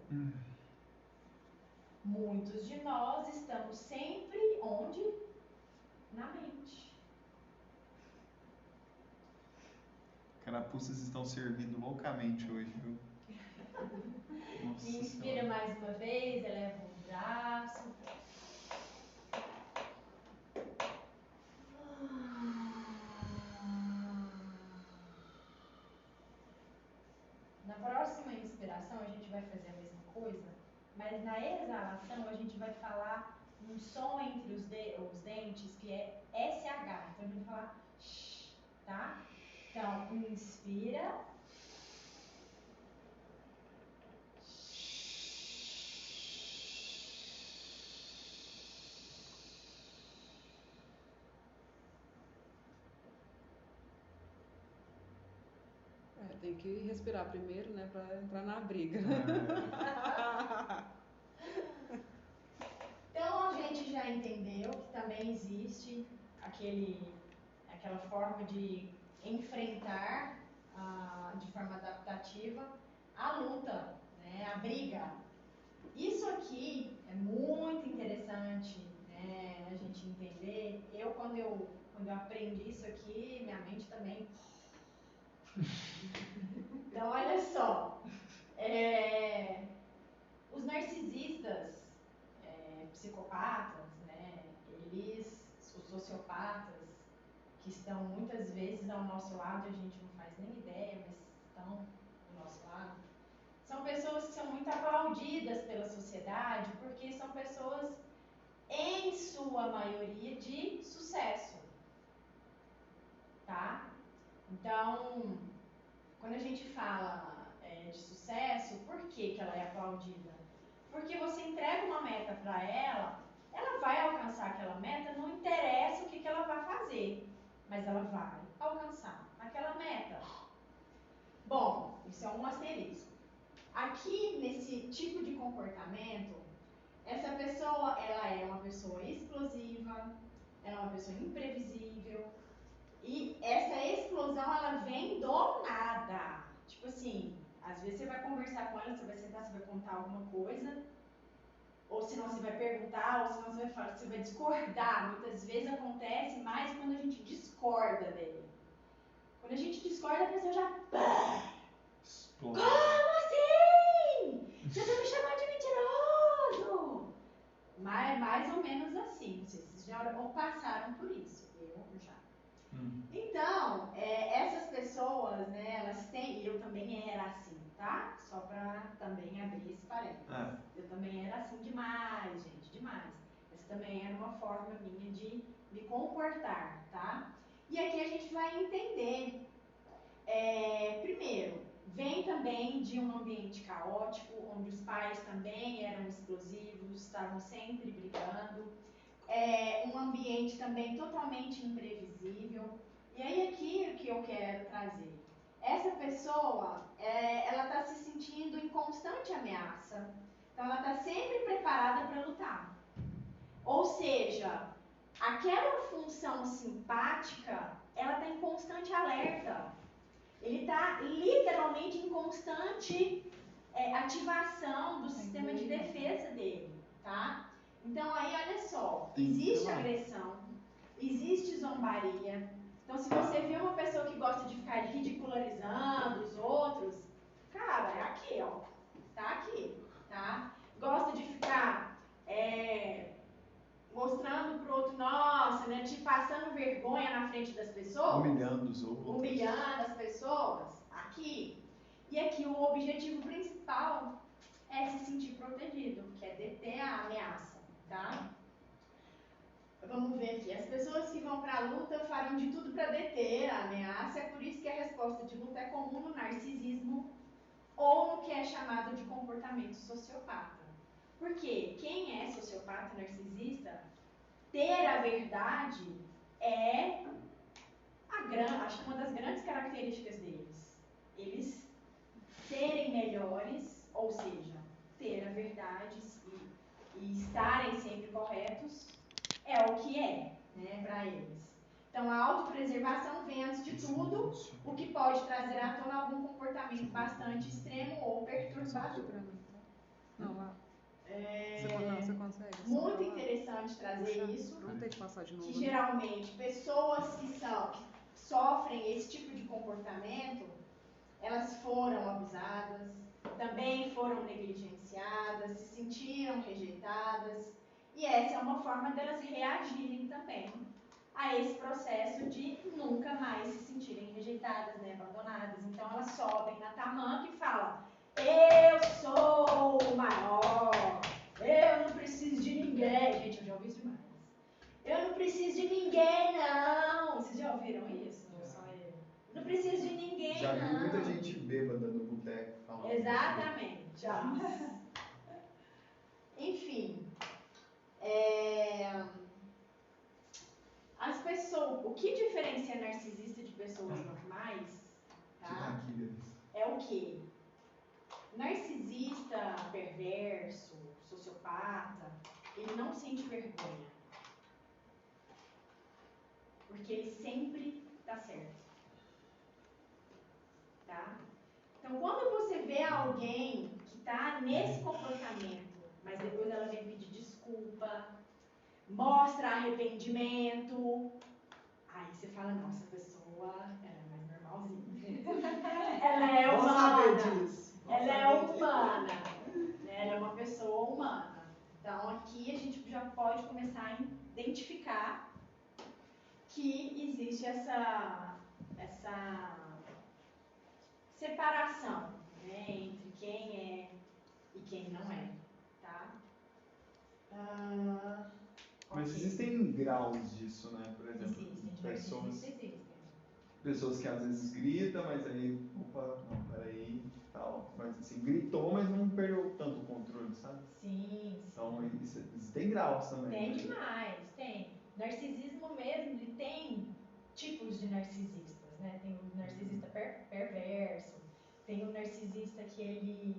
Muitos de nós estamos sempre onde? Na mente. Carapuças estão servindo loucamente hoje, viu? Nossa Inspira Senhora. mais uma vez, eleva o braço. Na próxima inspiração a gente vai fazer a mesma coisa, mas na exalação a gente vai falar um som entre os dentes que é SH. Então a gente vai falar shh, tá? Então, inspira. Tem que respirar primeiro, né, pra entrar na briga. Então a gente já entendeu que também existe aquela forma de enfrentar de forma adaptativa a luta, né, a briga. Isso aqui é muito interessante, né, a gente entender. Quando eu aprendi isso aqui, minha mente também. Então olha só, os narcisistas, psicopatas, né, os sociopatas, que estão muitas vezes ao nosso lado, a gente não faz nem ideia, mas estão do nosso lado, são pessoas que são muito aplaudidas pela sociedade, porque são pessoas, em sua maioria, de sucesso, tá? Então, quando a gente fala de sucesso, por que ela é aplaudida? Porque você entrega uma meta para ela vai alcançar aquela meta, não interessa o que ela vai fazer, mas ela vai alcançar aquela meta. Bom, isso é um asterisco. Aqui, nesse tipo de comportamento, essa pessoa, ela é uma pessoa explosiva, ela é uma pessoa imprevisível, e essa explosão, ela vem do nada. Tipo assim, às vezes você vai conversar com ela, você vai sentar, você vai contar alguma coisa, ou senão você vai perguntar, ou senão você vai falar, você vai discordar. Muitas vezes acontece mais quando a gente discorda dele. Quando a gente discorda, a pessoa já... Explode. Como assim? Você tá me chamando de mentiroso? Mas mais ou menos assim. Não sei se vocês já passaram por isso. Eu já. Então, essas pessoas, né, elas têm... Eu também era assim, tá? Só pra também abrir esse parênteses. Eu também era assim demais, gente, demais. Essa também era uma forma minha de me comportar, tá? E aqui a gente vai entender, primeiro, vem também de um ambiente caótico, onde os pais também eram explosivos, estavam sempre brigando, um ambiente também totalmente imprevisível. E aí aqui o que eu quero trazer, essa pessoa, ela está se sentindo em constante ameaça, então ela está sempre preparada para lutar. Ou seja, aquela função simpática, ela está em constante alerta. Ele está literalmente em constante ativação do sistema de defesa dele, tá? Então aí, olha só, existe agressão, existe zombaria. Então se você vê uma pessoa que gosta de ficar ridicularizando os outros, cara, é aqui, ó, tá aqui, tá? Gosta de frente das pessoas, Humilhando os outros. humilhando as pessoas, aqui. E aqui o objetivo principal é se sentir protegido, que é deter a ameaça, tá? Vamos ver aqui. As pessoas que vão para a luta farão de tudo para deter a ameaça, é por isso que a resposta de luta é comum no narcisismo ou no que é chamado de comportamento sociopata. Porque quem é sociopata e narcisista, ter a verdade é acho que uma das grandes características deles. Eles serem melhores, ou seja, ter a verdade e estarem sempre corretos, é o que é, né, para eles. Então, a autopreservação vem antes de tudo, o que pode trazer à tona algum comportamento bastante extremo ou perturbador. Não, lá. É Você consegue? muito interessante trazer isso, Vamos ter que passar de novo. que geralmente pessoas que sofrem esse tipo de comportamento, elas foram abusadas, também foram negligenciadas, se sentiram rejeitadas, e essa é uma forma delas reagirem também a esse processo de nunca mais se sentirem rejeitadas, né, abandonadas. Então elas sobem na tamanca e falam: eu sou o maior, eu não preciso de ninguém. Gente, eu já ouvi isso demais. Eu não preciso de ninguém, não. Vocês já ouviram isso? Não só eu. Não preciso de ninguém, Já vi não. muita gente bêbada no boteco falando. Exatamente, já. Enfim, as pessoas, o que diferencia narcisista de pessoas normais, tá? É o quê? Narcisista, perverso, sociopata, ele não sente vergonha. Porque ele sempre tá certo. Tá? Então, quando você vê alguém que tá nesse comportamento, mas depois ela vem pedir desculpa, mostra arrependimento, aí você fala: não, essa pessoa ela é mais normalzinha. Ela é Vamos humana. saber disso. Ela é humana. Né? Ela é uma pessoa humana. Então, aqui a gente já pode começar a identificar que existe essa separação, né, entre quem é e quem não é, tá? Mas existem graus disso, né? Por exemplo, pessoas que às vezes gritam, mas aí, opa, não, peraí, tal. Mas assim, gritou, mas não perdeu tanto o controle, sabe? Sim. Então, existem graus também. Tem né? demais, tem. Narcisismo mesmo, ele tem tipos de narcisistas, né? Tem o narcisista perverso, tem o narcisista que ele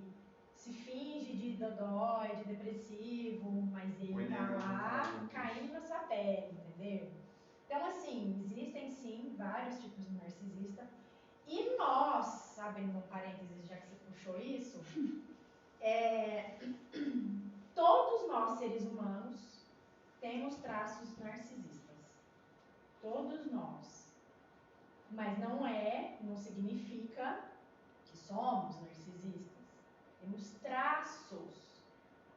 se finge de dodói, de depressivo, mas ele tá lá caindo na sua pele, entendeu? Então, assim, existem sim vários tipos de narcisista. E nós, abrindo um parênteses, já que você puxou isso, todos nós, seres humanos, temos traços narcisistas. Todos nós. Mas não significa que somos narcisistas. Temos traços.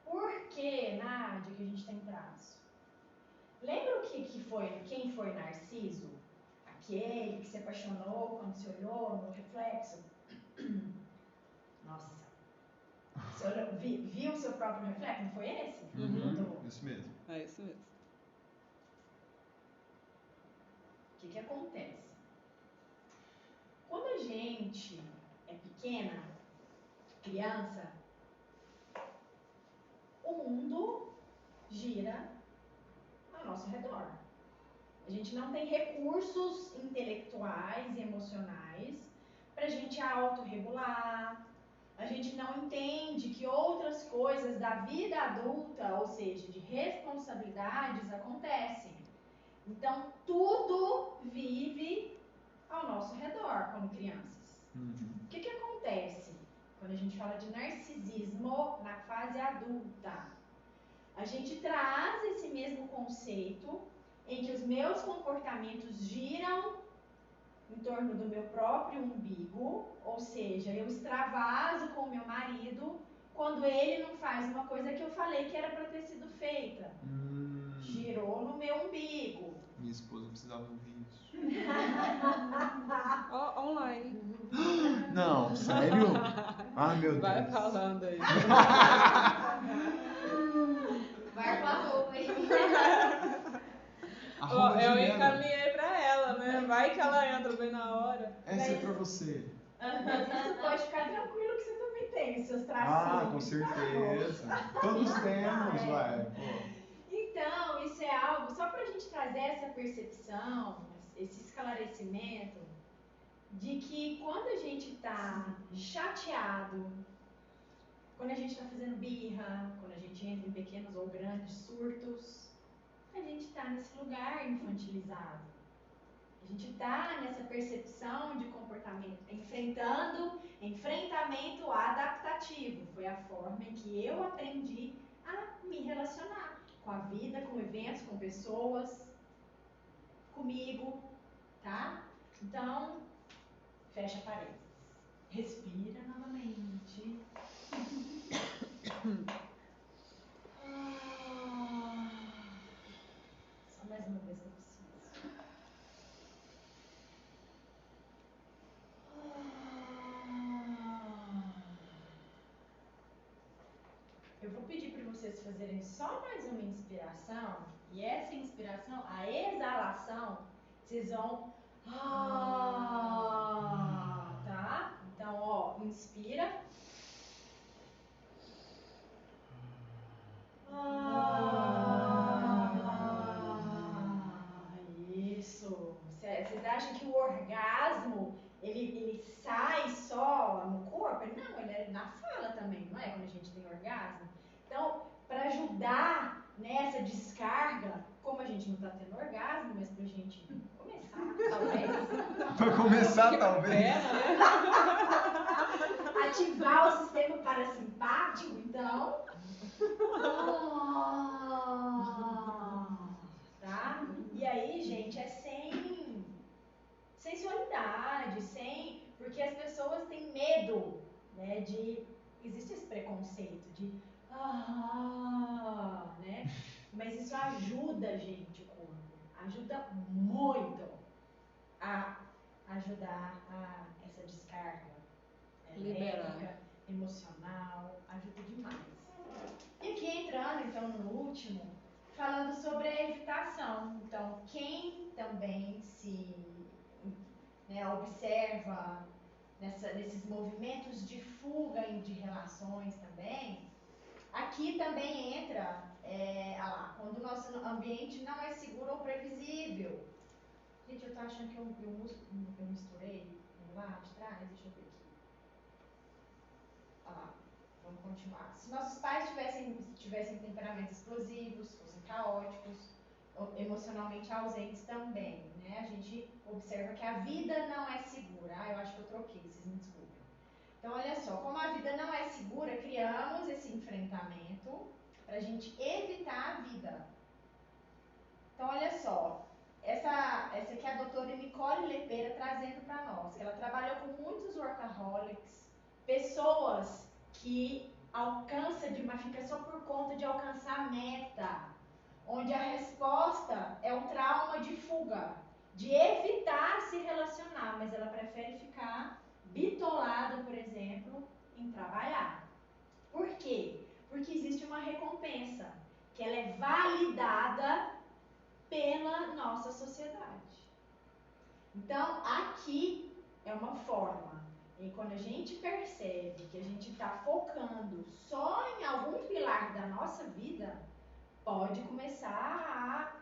Por que, Nádia, que a gente tem traço? Lembra quem foi Narciso? Aquele que se apaixonou quando se olhou no reflexo? Nossa. Você olhou, viu o seu próprio reflexo? Não foi esse? Isso mesmo. É isso mesmo. O que acontece? Quando a gente é pequena, criança, o mundo gira ao nosso redor. A gente não tem recursos intelectuais e emocionais para a gente autorregular. A gente não entende que outras coisas da vida adulta, ou seja, de responsabilidades, acontecem. Então, tudo vive ao nosso redor como crianças. O que acontece quando a gente fala de narcisismo na fase adulta? A gente traz esse mesmo conceito em que os meus comportamentos giram em torno do meu próprio umbigo, ou seja, eu extravaso com o meu marido quando ele não faz uma coisa que eu falei que era para ter sido feita. Girou no meu umbigo. Minha esposa precisava ouvir isso. Online. Não, sério? Ah, meu Deus. Vai falando aí. Marca a roupa aí. Arroba Eu Juliana. encaminhei pra ela, né? Vai que ela entra bem na hora. Essa é pra você. Mas isso pode ficar tranquilo que você também tem os seus tracinhos. Ah, com certeza. Todos temos, vai. Então, isso é algo, só para a gente trazer essa percepção, esse esclarecimento, de que quando a gente está chateado, quando a gente está fazendo birra, quando a gente entra em pequenos ou grandes surtos, a gente está nesse lugar infantilizado. A gente está nessa percepção de comportamento, enfrentamento adaptativo. Foi a forma em que eu aprendi a me relacionar com a vida, com eventos, com pessoas, comigo, tá? Então, fecha a parede. Respira novamente. Só mais uma vez que eu preciso. Eu vou pedir para vocês fazerem só mais uma inspiração, e essa inspiração, a exalação, vocês vão tá? Então, ó, inspira. Isso. Vocês acham que o orgasmo ele sai só no corpo? Não, ele é na fala também, não é? Quando a gente tem orgasmo. Então, para ajudar nessa descarga, como a gente não está tendo orgasmo, mas para a gente começar, talvez. Para começar, talvez. Ativar o sistema parasimpático, então. Tá? E aí, gente, é sem sensualidade, porque as pessoas têm medo, né, existe esse preconceito de né? Mas isso ajuda, gente, o corpo. Ajuda muito a ajudar essa descarga elétrica, emocional, ajuda demais. E aqui entrando, então, no último, falando sobre a evitação. Então, quem também observa nesses movimentos de fuga de relações também, aqui também entra quando o nosso ambiente não é seguro ou previsível. Gente, eu tô achando que eu misturei lá de trás, deixa eu ver aqui. Olha lá, vamos continuar. Se nossos pais tivessem temperamentos explosivos, fossem caóticos, emocionalmente ausentes também, né? A gente observa que a vida não é segura. Eu acho que eu troquei, vocês me desculpem. Então, olha só, como a vida não é segura, criamos esse enfrentamento para a gente evitar a vida. Então, olha só, essa aqui é a doutora Nicole Lepera trazendo para nós, que ela trabalhou com muitos workaholics, pessoas que fica só por conta de alcançar a meta, onde a resposta é um trauma de fuga, de evitar se relacionar, mas ela prefere ficar bitolada, por exemplo, em trabalhar. Por quê? Porque existe uma recompensa, que ela é validada pela nossa sociedade. Então, aqui é uma forma, e quando a gente percebe que a gente está focando só em algum pilar da nossa vida, pode começar a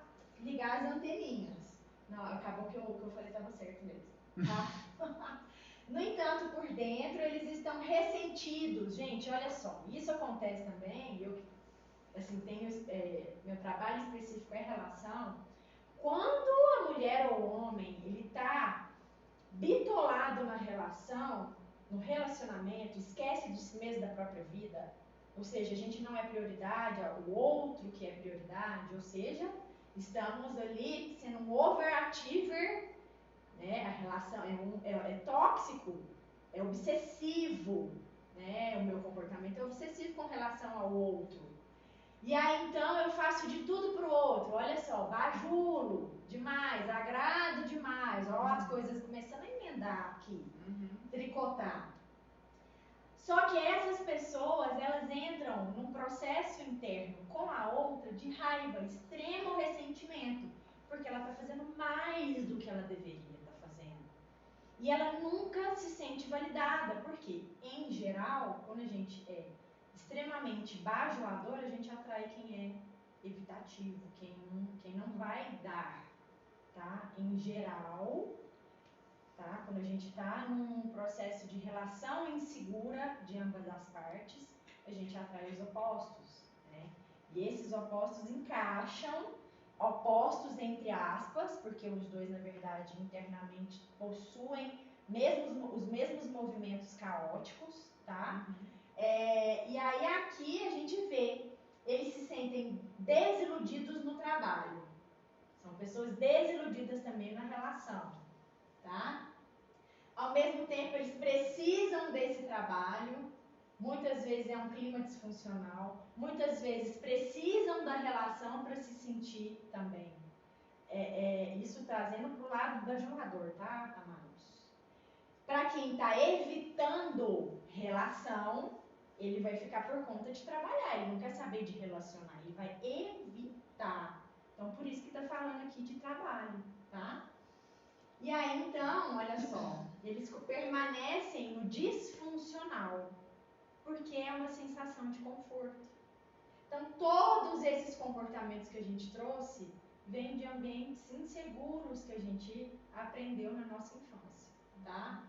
ligar as anteninhas. Não, acabou que eu falei estava certo mesmo. Tá? No entanto, por dentro, eles estão ressentidos. Gente, olha só, isso acontece também, eu tenho meu trabalho específico é relação. Quando a mulher ou o homem, ele está bitolado na relação, no relacionamento, esquece de si mesmo, da própria vida, ou seja, a gente não é prioridade, é o outro que é prioridade, ou seja, estamos ali sendo um overachiever, né? A relação é tóxico, é obsessivo, né? O meu comportamento é obsessivo com relação ao outro. E aí então eu faço de tudo pro outro. Olha só, bajulo demais, agrado demais. Ó, as coisas começando a emendar aqui, tricotar. Só que essas pessoas, elas entram num processo interno com a outra de raiva, extremo ressentimento, porque ela está fazendo mais do que ela deveria estar fazendo. E ela nunca se sente validada, porque, em geral, quando a gente é extremamente bajulador, a gente atrai quem é evitativo, quem não vai dar, tá? Em geral, tá? Quando a gente está num processo de relação insegura de ambas as partes, a gente atrai os opostos, né? E esses opostos encaixam, opostos entre aspas, porque os dois, na verdade, internamente possuem os mesmos movimentos caóticos, tá? E aí aqui a gente vê, eles se sentem desiludidos no trabalho. São pessoas desiludidas também na relação, tá? Ao mesmo tempo, eles precisam desse trabalho. Muitas vezes é um clima disfuncional. Muitas vezes precisam da relação para se sentir também. Isso trazendo para o lado do jogador, tá, amados? Para quem está evitando relação, ele vai ficar por conta de trabalhar. Ele não quer saber de relacionar. Ele vai evitar. Então, por isso que está falando aqui de trabalho, tá? E aí, então, olha só, eles permanecem no disfuncional, porque é uma sensação de conforto. Então, todos esses comportamentos que a gente trouxe vêm de ambientes inseguros que a gente aprendeu na nossa infância, tá?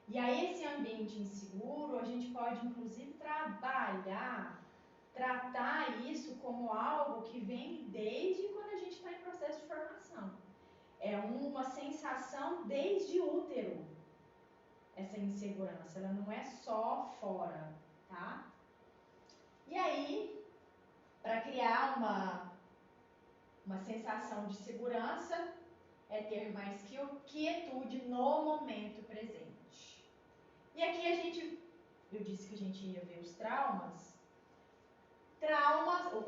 E aí, esse ambiente inseguro, a gente pode, inclusive, tratar isso como algo que vem desde quando a gente está em processo de formação. É uma sensação desde útero, essa insegurança, ela não é só fora, tá? E aí, para criar uma sensação de segurança, é ter mais quietude no momento presente. E aqui eu disse que a gente ia ver os traumas,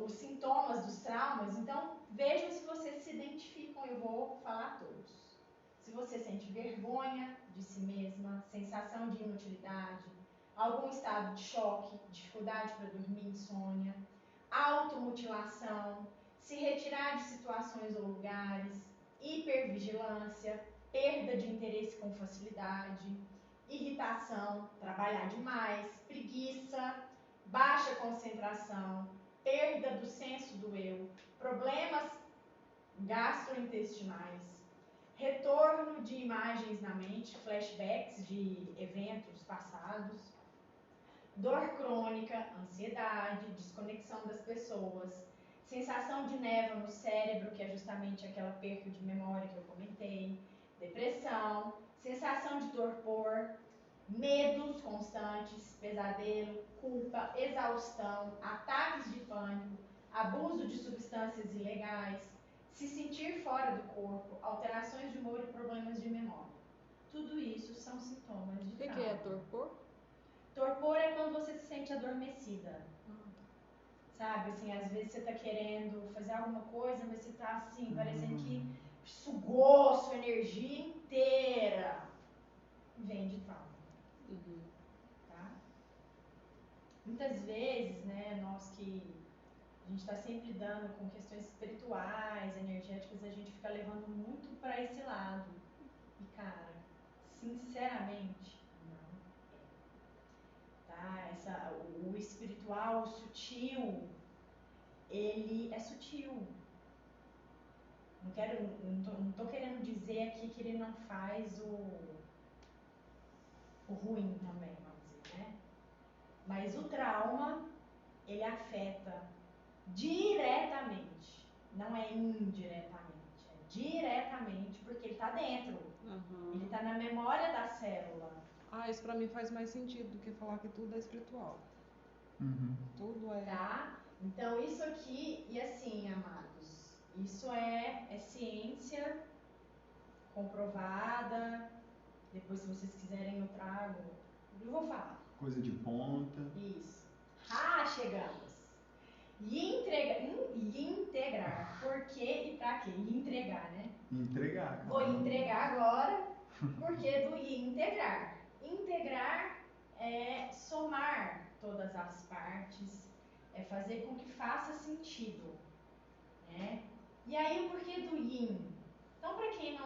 os sintomas dos traumas, então vejam se vocês se identificam, eu vou falar todos. Se você sente vergonha de si mesma, sensação de inutilidade, algum estado de choque, dificuldade para dormir, insônia, automutilação, se retirar de situações ou lugares, hipervigilância, perda de interesse com facilidade, irritação, trabalhar demais, preguiça, baixa concentração, perda do senso do eu, problemas gastrointestinais, retorno de imagens na mente, flashbacks de eventos passados, dor crônica, ansiedade, desconexão das pessoas, sensação de névoa no cérebro, que é justamente aquela perda de memória que eu comentei, depressão, sensação de torpor, medos constantes, pesadelo, culpa, exaustão, ataques de pânico, abuso de substâncias ilegais, se sentir fora do corpo, alterações de humor e problemas de memória. Tudo isso são sintomas de trauma. O que é torpor? Torpor é quando você se sente adormecida. Sabe, assim, às vezes você tá querendo fazer alguma coisa, mas você tá assim, parecendo que sugou sua energia inteira. Vem de trauma. Tá? Muitas vezes, né, nós que a gente está sempre lidando com questões espirituais, energéticas, a gente fica levando muito para esse lado. E, cara, sinceramente, não é. Tá? O espiritual, o sutil, ele é sutil. Não tô querendo dizer aqui que ele não faz o ruim também, vamos dizer, né? Mas o trauma, ele afeta diretamente, não é indiretamente, é diretamente, porque ele está dentro, ele está na memória da célula. Isso pra mim faz mais sentido do que falar que tudo é espiritual. Tudo é... Tá? Então isso aqui, e assim, amados, isso é ciência comprovada. Depois, se vocês quiserem, eu trago, eu vou falar. Coisa de ponta. Isso. Chegamos. E integrar. Por quê e pra quê? E entregar, né? Entregar. Vou entregar agora, porque do integrar. Integrar é somar todas as partes, é fazer com que faça sentido, né? E aí o porquê do yin? Então, para quem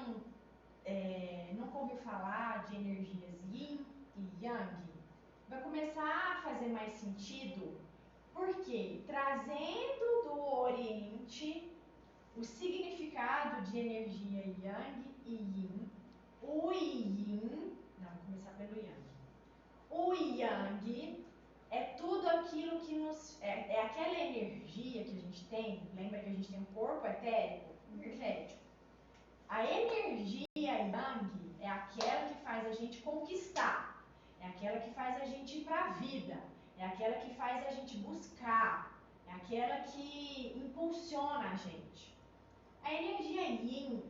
nunca ouviu falar de energias yin e yang, vai começar a fazer mais sentido, porque trazendo do Oriente o significado de energia yang e yin, o yin, não, vou começar pelo yang. O yang é tudo aquilo que nos. É aquela energia que a gente tem, lembra que a gente tem um corpo etérico, energético. A energia yang é aquela que faz a gente conquistar, é aquela que faz a gente ir para a vida, é aquela que faz a gente buscar, é aquela que impulsiona a gente. A energia yin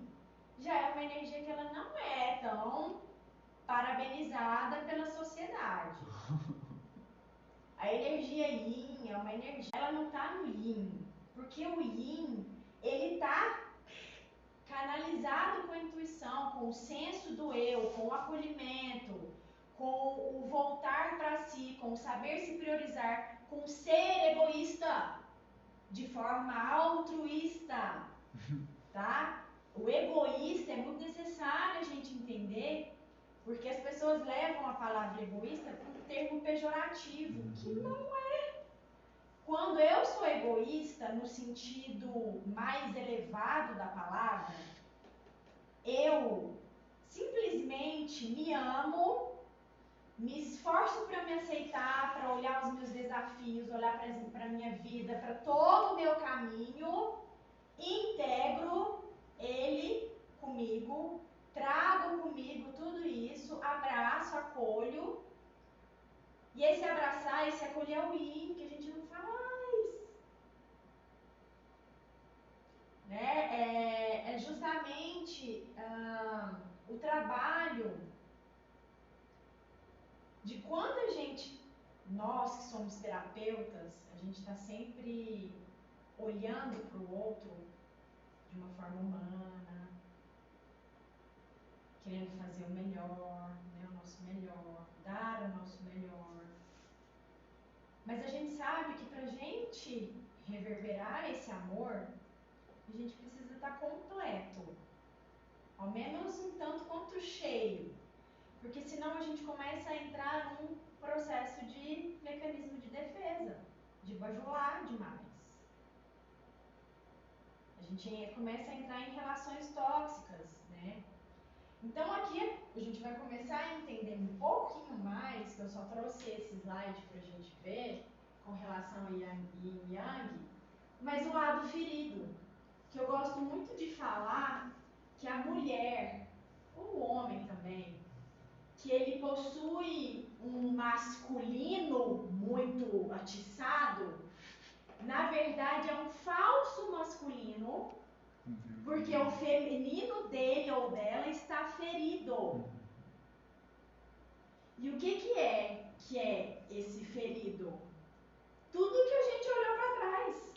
já é uma energia que ela não é tão parabenizada pela sociedade. A energia yin é uma energia, ela não está no yin, porque o yin, ele está canalizado com a intuição, com o senso do eu, com o acolhimento, com o voltar para si, com o saber se priorizar, com o ser egoísta de forma altruísta, tá? O egoísta é muito necessário a gente entender, porque as pessoas levam a palavra egoísta para um termo pejorativo, que não é. Quando eu sou egoísta, no sentido mais elevado da palavra, eu simplesmente me amo, me esforço para me aceitar, para olhar os meus desafios, olhar para a minha vida, para todo o meu caminho, integro ele comigo, trago comigo tudo isso, abraço, acolho. E esse abraçar, esse acolher é o yin, que a gente não faz. Né? É justamente o trabalho de quando a gente, nós que somos terapeutas, a gente está sempre olhando para o outro de uma forma humana, querendo fazer o melhor, né, o nosso melhor, dar o nosso melhor. Mas a gente sabe que para a gente reverberar esse amor, a gente precisa estar completo, ao menos um tanto quanto cheio, porque senão a gente começa a entrar num processo de mecanismo de defesa, de bajular demais. A gente começa a entrar em relações tóxicas, né? Então aqui a gente vai começar a entender um pouquinho mais, que eu só trouxe esse slide para a gente ver, com relação a Yin e Yang, mas o lado ferido, que eu gosto muito de falar que a mulher, ou o homem também, que ele possui um masculino muito atiçado, na verdade é um falso masculino, porque o feminino dele ou dela está ferido. E o que é esse ferido? Tudo que a gente olhou para trás,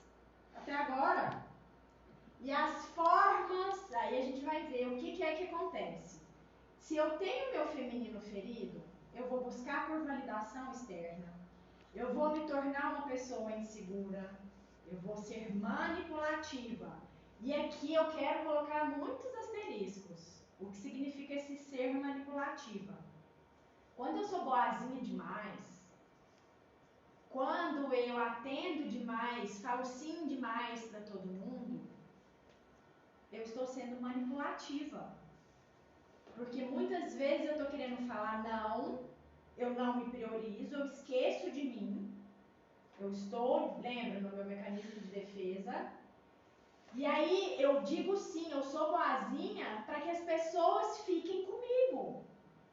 até agora. E as formas, aí a gente vai ver o que é que acontece. Se eu tenho meu feminino ferido, eu vou buscar por validação externa. Eu vou me tornar uma pessoa insegura. Eu vou ser manipulativa. E aqui eu quero colocar muitos asteriscos. O que significa esse ser manipulativa? Quando eu sou boazinha demais, quando eu atendo demais, falo sim demais para todo mundo, eu estou sendo manipulativa. Porque muitas vezes eu estou querendo falar não, eu não me priorizo, eu esqueço de mim. Eu estou, lembra, no meu mecanismo de defesa. E aí eu digo sim, eu sou boazinha para que as pessoas fiquem comigo.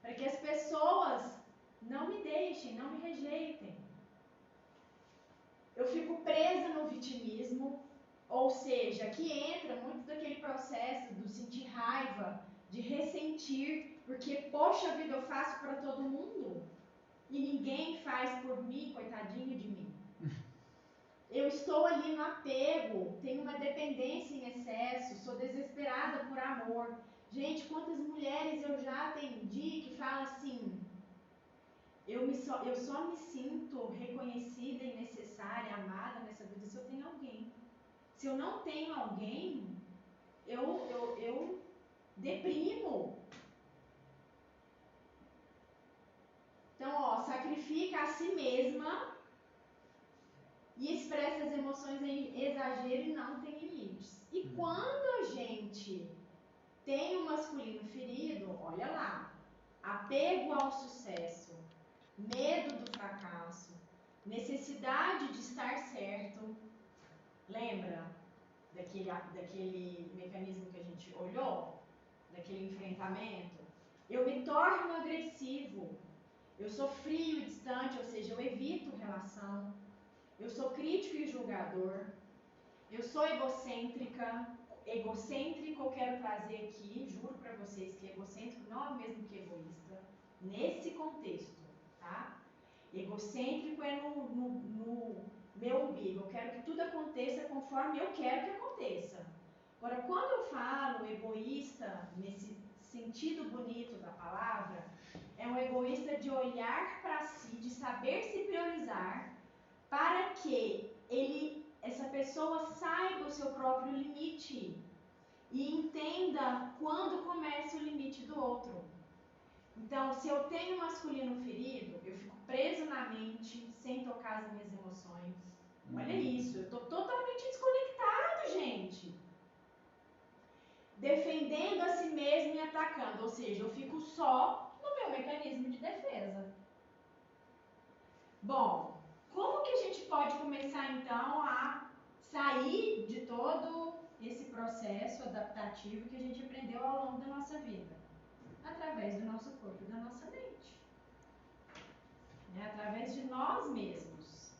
Para que as pessoas não me deixem, não me rejeitem. Eu fico presa no vitimismo, ou seja, aqui entra muito daquele processo do sentir raiva, de ressentir, porque, poxa vida, eu faço para todo mundo e ninguém faz por mim, coitadinho de mim. eu estou ali no apego, tenho uma dependência em excesso, sou desesperada por amor. Gente, quantas mulheres eu já atendi que falam assim, eu só me sinto reconhecida e necessária, amada nessa vida se eu tenho alguém. Se eu não tenho alguém, eu deprimo. Então, sacrifica a si mesma e expressa as emoções em exagero e não tem limites. E quando a gente tem um masculino ferido, olha lá, apego ao sucesso, medo do fracasso, necessidade de estar certo. Lembra daquele mecanismo que a gente olhou? Daquele enfrentamento? Eu me torno agressivo. Eu sou frio e distante, ou seja, eu evito relação. Eu sou crítico e julgador. Eu sou egocêntrica. Egocêntrico, eu quero trazer aqui, juro para vocês que egocêntrico não é o mesmo que egoísta. Nesse contexto, tá? Egocêntrico é no meu umbigo. Eu quero que tudo aconteça conforme eu quero que aconteça. Agora, quando eu falo egoísta, nesse sentido bonito da palavra, é um egoísta de olhar para si, de saber se priorizar, para que essa pessoa saiba o seu próprio limite e entenda quando começa o limite do outro. Então, se eu tenho um masculino ferido, eu fico preso na mente, sem tocar as minhas emoções. Olha isso, eu estou totalmente desconectado, gente. Defendendo a si mesmo e atacando, ou seja, eu fico só no meu mecanismo de defesa. Bom, como que a gente pode começar então a sair de todo esse processo adaptativo que a gente aprendeu ao longo da nossa vida? Através do nosso corpo e da nossa mente. Através de nós mesmos.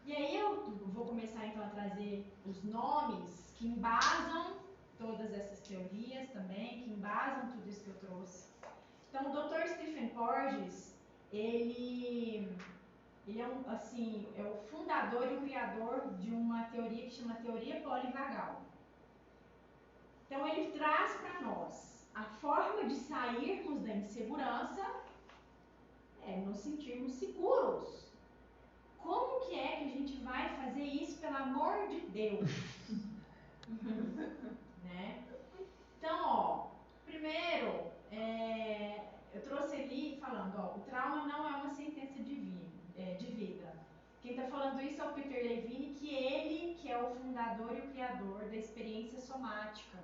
E aí eu vou começar então a trazer os nomes que embasam todas essas teorias também, que embasam tudo isso que eu trouxe. Então, o Dr. Stephen Porges, ele é o fundador e o criador de uma teoria que chama teoria polivagal. Então, ele traz para nós a forma de sairmos da insegurança é nos sentirmos seguros. Como que é que a gente vai fazer isso, pelo amor de Deus? Né? Então, primeiro, eu trouxe ali falando, o trauma não é uma sentença de vida. Quem está falando isso é o Peter Levine, que é o fundador e o criador da experiência somática.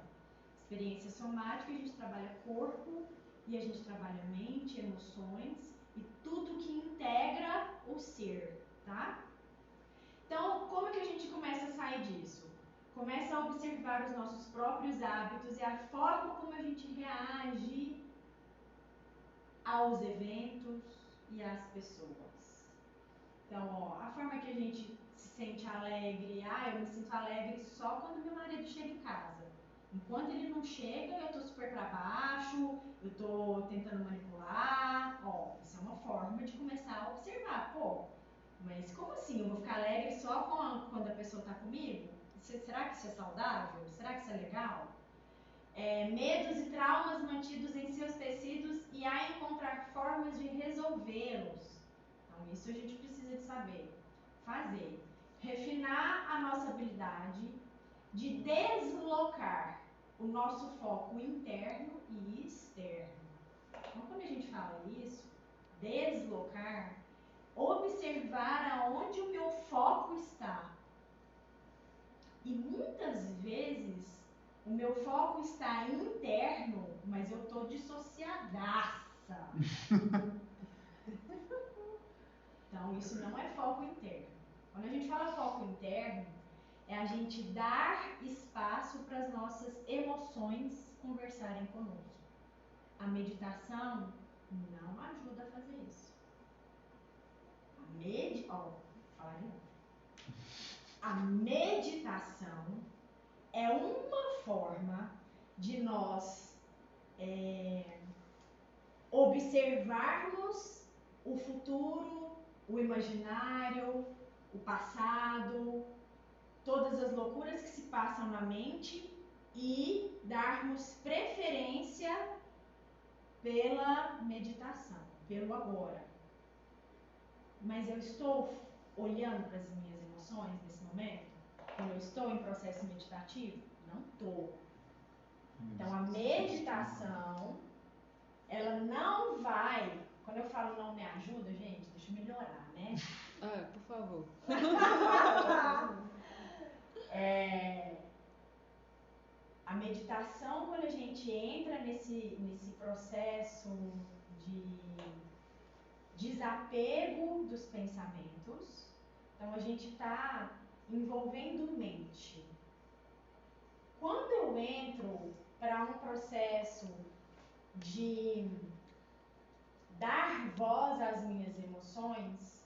Experiência somática, a gente trabalha corpo e a gente trabalha mente, emoções e tudo que integra o ser, tá? Então, como que a gente começa a sair disso? Começa a observar os nossos próprios hábitos e a forma como a gente reage aos eventos e às pessoas. Então, a forma que a gente se sente alegre, eu me sinto alegre só quando meu marido chega em casa. Enquanto ele não chega, eu tô super para baixo, eu tô tentando manipular. Isso é uma forma de começar a observar. Mas como assim? Eu vou ficar alegre só quando a pessoa tá comigo? Será que isso é saudável? Será que isso é legal? Medos e traumas mantidos em seus tecidos e a encontrar formas de resolvê-los. Então, isso a gente precisa de saber. Fazer. Refinar a nossa habilidade de deslocar o nosso foco interno e externo. Então, quando a gente fala isso, deslocar, observar aonde o meu foco está. E muitas vezes o meu foco está interno, mas eu estou dissociadaça. Então, isso não é foco interno. Quando a gente fala foco interno, é a gente dar espaço para as nossas emoções conversarem conosco. A meditação não ajuda a fazer isso. A meditação é uma forma de nós observarmos o futuro, o imaginário, o passado, todas as loucuras que se passam na mente e darmos preferência pela meditação, pelo agora. Mas eu estou olhando para as minhas emoções nesse momento? Quando eu estou em processo meditativo? Não estou. Então a meditação, ela não vai... Quando eu falo não me ajuda, gente, deixa eu melhorar, né? Por favor. A meditação, quando a gente entra nesse processo de desapego dos pensamentos, então a gente está envolvendo mente. Quando eu entro para um processo de dar voz às minhas emoções,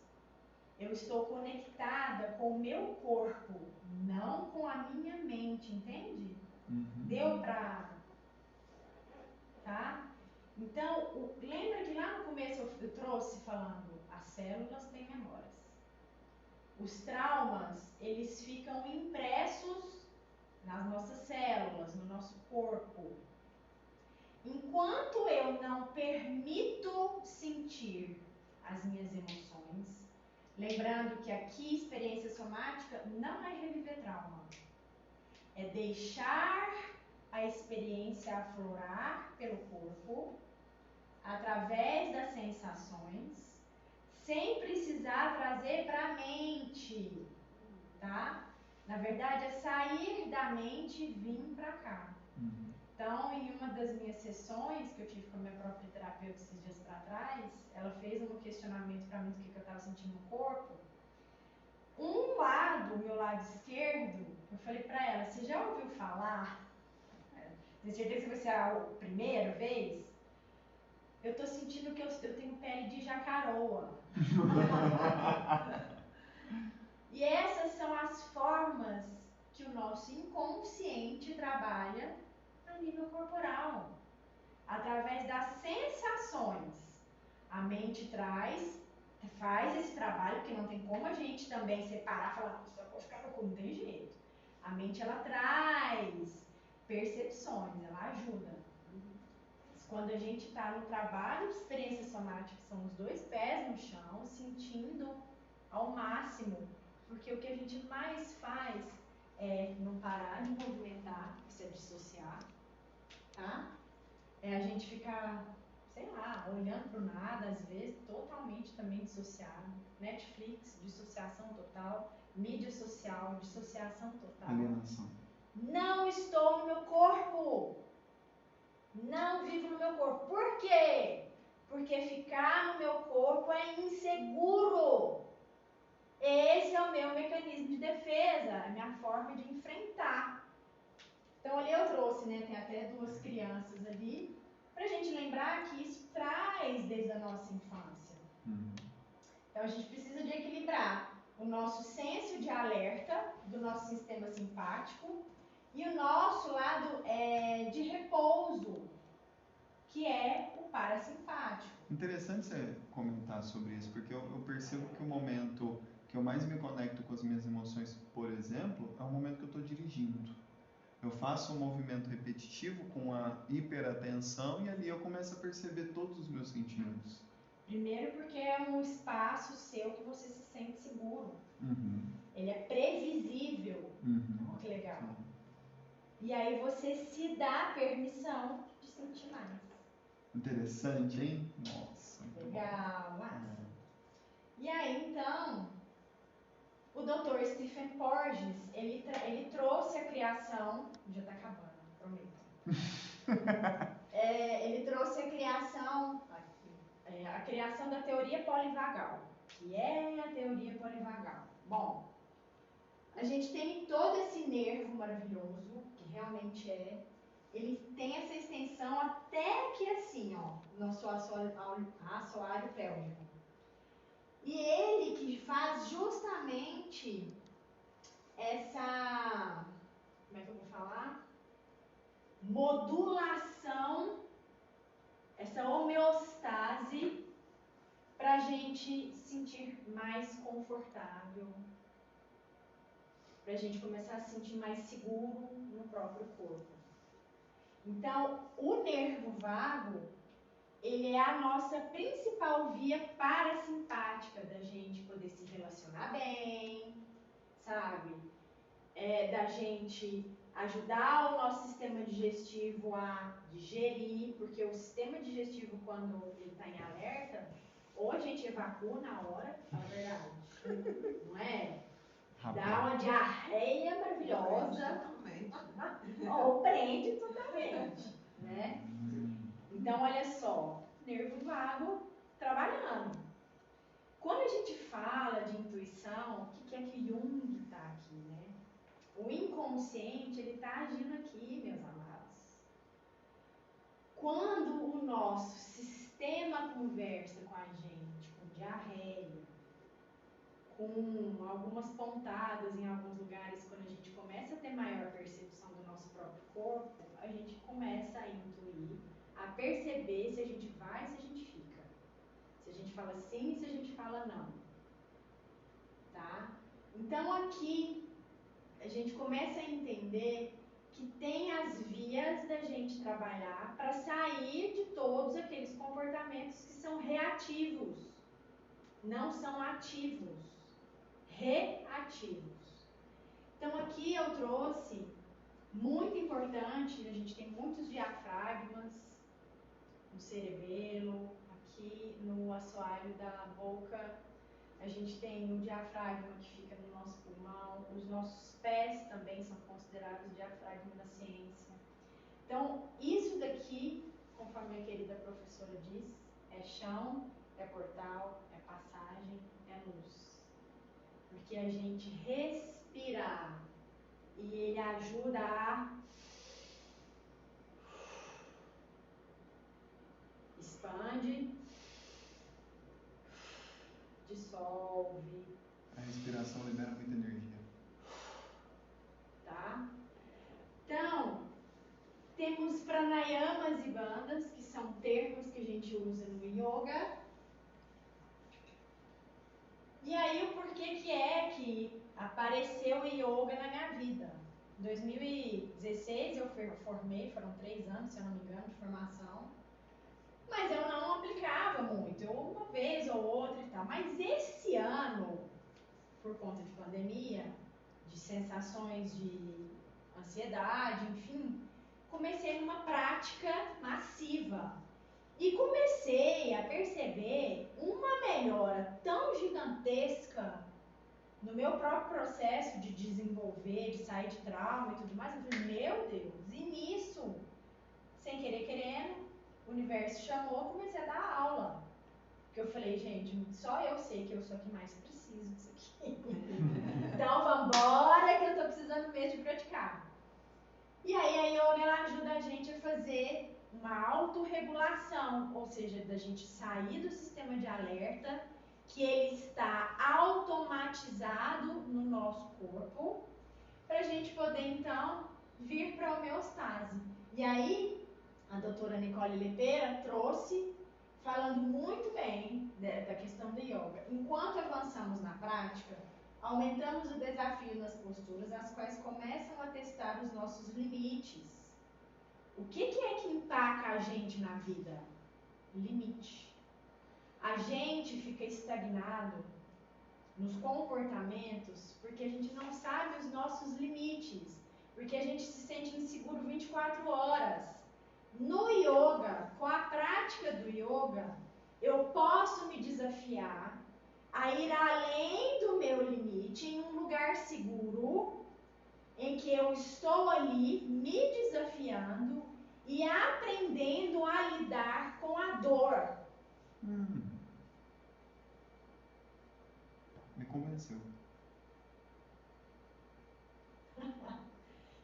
eu estou conectada com o meu corpo, não com a minha mente, entende? Deu pra... Tá? Então, lembra que lá no começo eu trouxe falando, as células têm memórias. Os traumas, eles ficam impressos nas nossas células, no nosso corpo. Enquanto eu não permito sentir as minhas emoções, lembrando que aqui experiência somática não é reviver trauma, é deixar a experiência aflorar pelo corpo, através das sensações, sem precisar trazer para a mente, tá? Na verdade, é sair da mente e vir para cá. Então, em uma das minhas sessões que eu tive com a minha própria terapeuta esses dias para trás, ela fez um questionamento para mim do que eu estava sentindo no corpo. Um lado, o meu lado esquerdo, eu falei para ela, você já ouviu falar? Tenho certeza que vai ser a primeira vez? Eu tô sentindo que eu tenho pele de jacaroa. E essas são as formas que o nosso inconsciente trabalha no nível corporal. Através das sensações. A mente faz esse trabalho, porque não tem como a gente também separar e falar, nossa, eu vou ficar louco, não tem jeito. A mente, ela traz percepções, ela ajuda. Quando a gente está no trabalho de experiência somática, são os dois pés no chão, sentindo ao máximo, porque o que a gente mais faz é não parar de movimentar, isso é dissociar, tá? É a gente ficar, sei lá, olhando para o nada, às vezes totalmente também dissociado. Netflix, dissociação total. Mídia social, dissociação total. Alienação. Não estou no meu corpo. Não vivo no meu corpo. Por quê? Porque ficar no meu corpo é inseguro. Esse é o meu mecanismo de defesa, é a minha forma de enfrentar. Então ali eu trouxe, né, tem até 2 crianças ali, pra gente lembrar que isso traz desde a nossa infância. Então a gente precisa de equilibrar o nosso senso de alerta do nosso sistema simpático e o nosso lado de repouso, que é o parasimpático. Interessante você comentar sobre isso, porque eu percebo que o momento que eu mais me conecto com as minhas emoções, por exemplo, é o momento que eu estou dirigindo. Eu faço um movimento repetitivo com a hiperatenção e ali eu começo a perceber todos os meus sentimentos. Primeiro porque é um espaço seu que você se sente seguro. Ele é previsível. Oh, que legal. E aí você se dá permissão de sentir mais. Interessante, hein? Nossa. Legal, massa. E aí, então, o Dr. Stephen Porges, ele trouxe a criação... Já está acabando, prometo. Ele trouxe a criação... a criação da teoria polivagal. Que é a teoria polivagal? Bom, a gente tem todo esse nervo maravilhoso, que realmente ele tem essa extensão até que assim, ó, nosso assoalho pélvico. E ele que faz justamente essa, como é que eu vou falar? Modulação, essa homeostase, para a gente sentir mais confortável, para a gente começar a se sentir mais seguro no próprio corpo. Então, o nervo vago, ele é a nossa principal via parasimpática da gente poder se relacionar bem, sabe? Da gente ajudar o nosso sistema digestivo a digerir, porque o sistema digestivo, quando ele está em alerta, ou a gente evacua na hora, fala a verdade, não é? Dá uma diarreia maravilhosa, ou prende totalmente, né? Então, olha só, nervo vago trabalhando. Quando a gente fala de intuição, o que é que Jung está aqui, né? O inconsciente, ele está agindo aqui, meus amados. Quando o nosso sistema conversa com a gente, com diarreia, com algumas pontadas em alguns lugares, quando a gente começa a ter maior percepção do nosso próprio corpo, a gente começa a intuir, a perceber se a gente vai, se a gente fica. Se a gente fala sim, se a gente fala não. Tá? Então aqui a gente começa a entender que tem as vias da gente trabalhar para sair de todos aqueles comportamentos que são reativos, não são ativos, reativos. Então aqui eu trouxe, muito importante, a gente tem muitos diafragmas no cerebelo, aqui no assoalho da boca, a gente tem um diafragma que fica no nosso pulmão, os nossos pés também são considerados diafragma da ciência. Então, isso daqui, conforme a querida professora diz, é chão, é portal, é passagem, é luz. Porque a gente respirar e ele ajuda a expande, dissolve. A respiração libera muita energia. Tá? Então, temos pranayamas e bandhas, que são termos que a gente usa no yoga. E aí, o porquê que é que apareceu o yoga na minha vida? Em 2016 eu formei, foram 3 anos, se eu não me engano, de formação. Mas eu não aplicava muito, eu uma vez ou outra e tal. Mas esse ano, por conta de pandemia, de sensações de ansiedade, enfim, comecei numa prática massiva. E comecei a perceber uma melhora tão gigantesca no meu próprio processo de desenvolver, de sair de trauma e tudo mais. Eu falei, meu Deus, e nisso, sem querer querendo, o universo chamou, comecei a dar aula. Porque eu falei, gente, só eu sei que eu sou a que mais preciso disso aqui. Então vambora que eu tô precisando mesmo de praticar. E aí a yoga ela ajuda a gente a fazer uma autorregulação, ou seja, da gente sair do sistema de alerta, que ele está automatizado no nosso corpo, para a gente poder então vir para a homeostase. E aí a doutora Nicole Lepera trouxe, falando muito bem da questão do yoga. Enquanto avançamos na prática, aumentamos o desafio nas posturas, as quais começam a testar os nossos limites. O que é que empaca a gente na vida? Limite. A gente fica estagnado nos comportamentos porque a gente não sabe os nossos limites, porque a gente se sente inseguro 24 horas. No yoga, com a prática do yoga, eu posso me desafiar a ir além do meu limite em um lugar seguro, em que eu estou ali me desafiando e aprendendo a lidar com a dor. Me convenceu.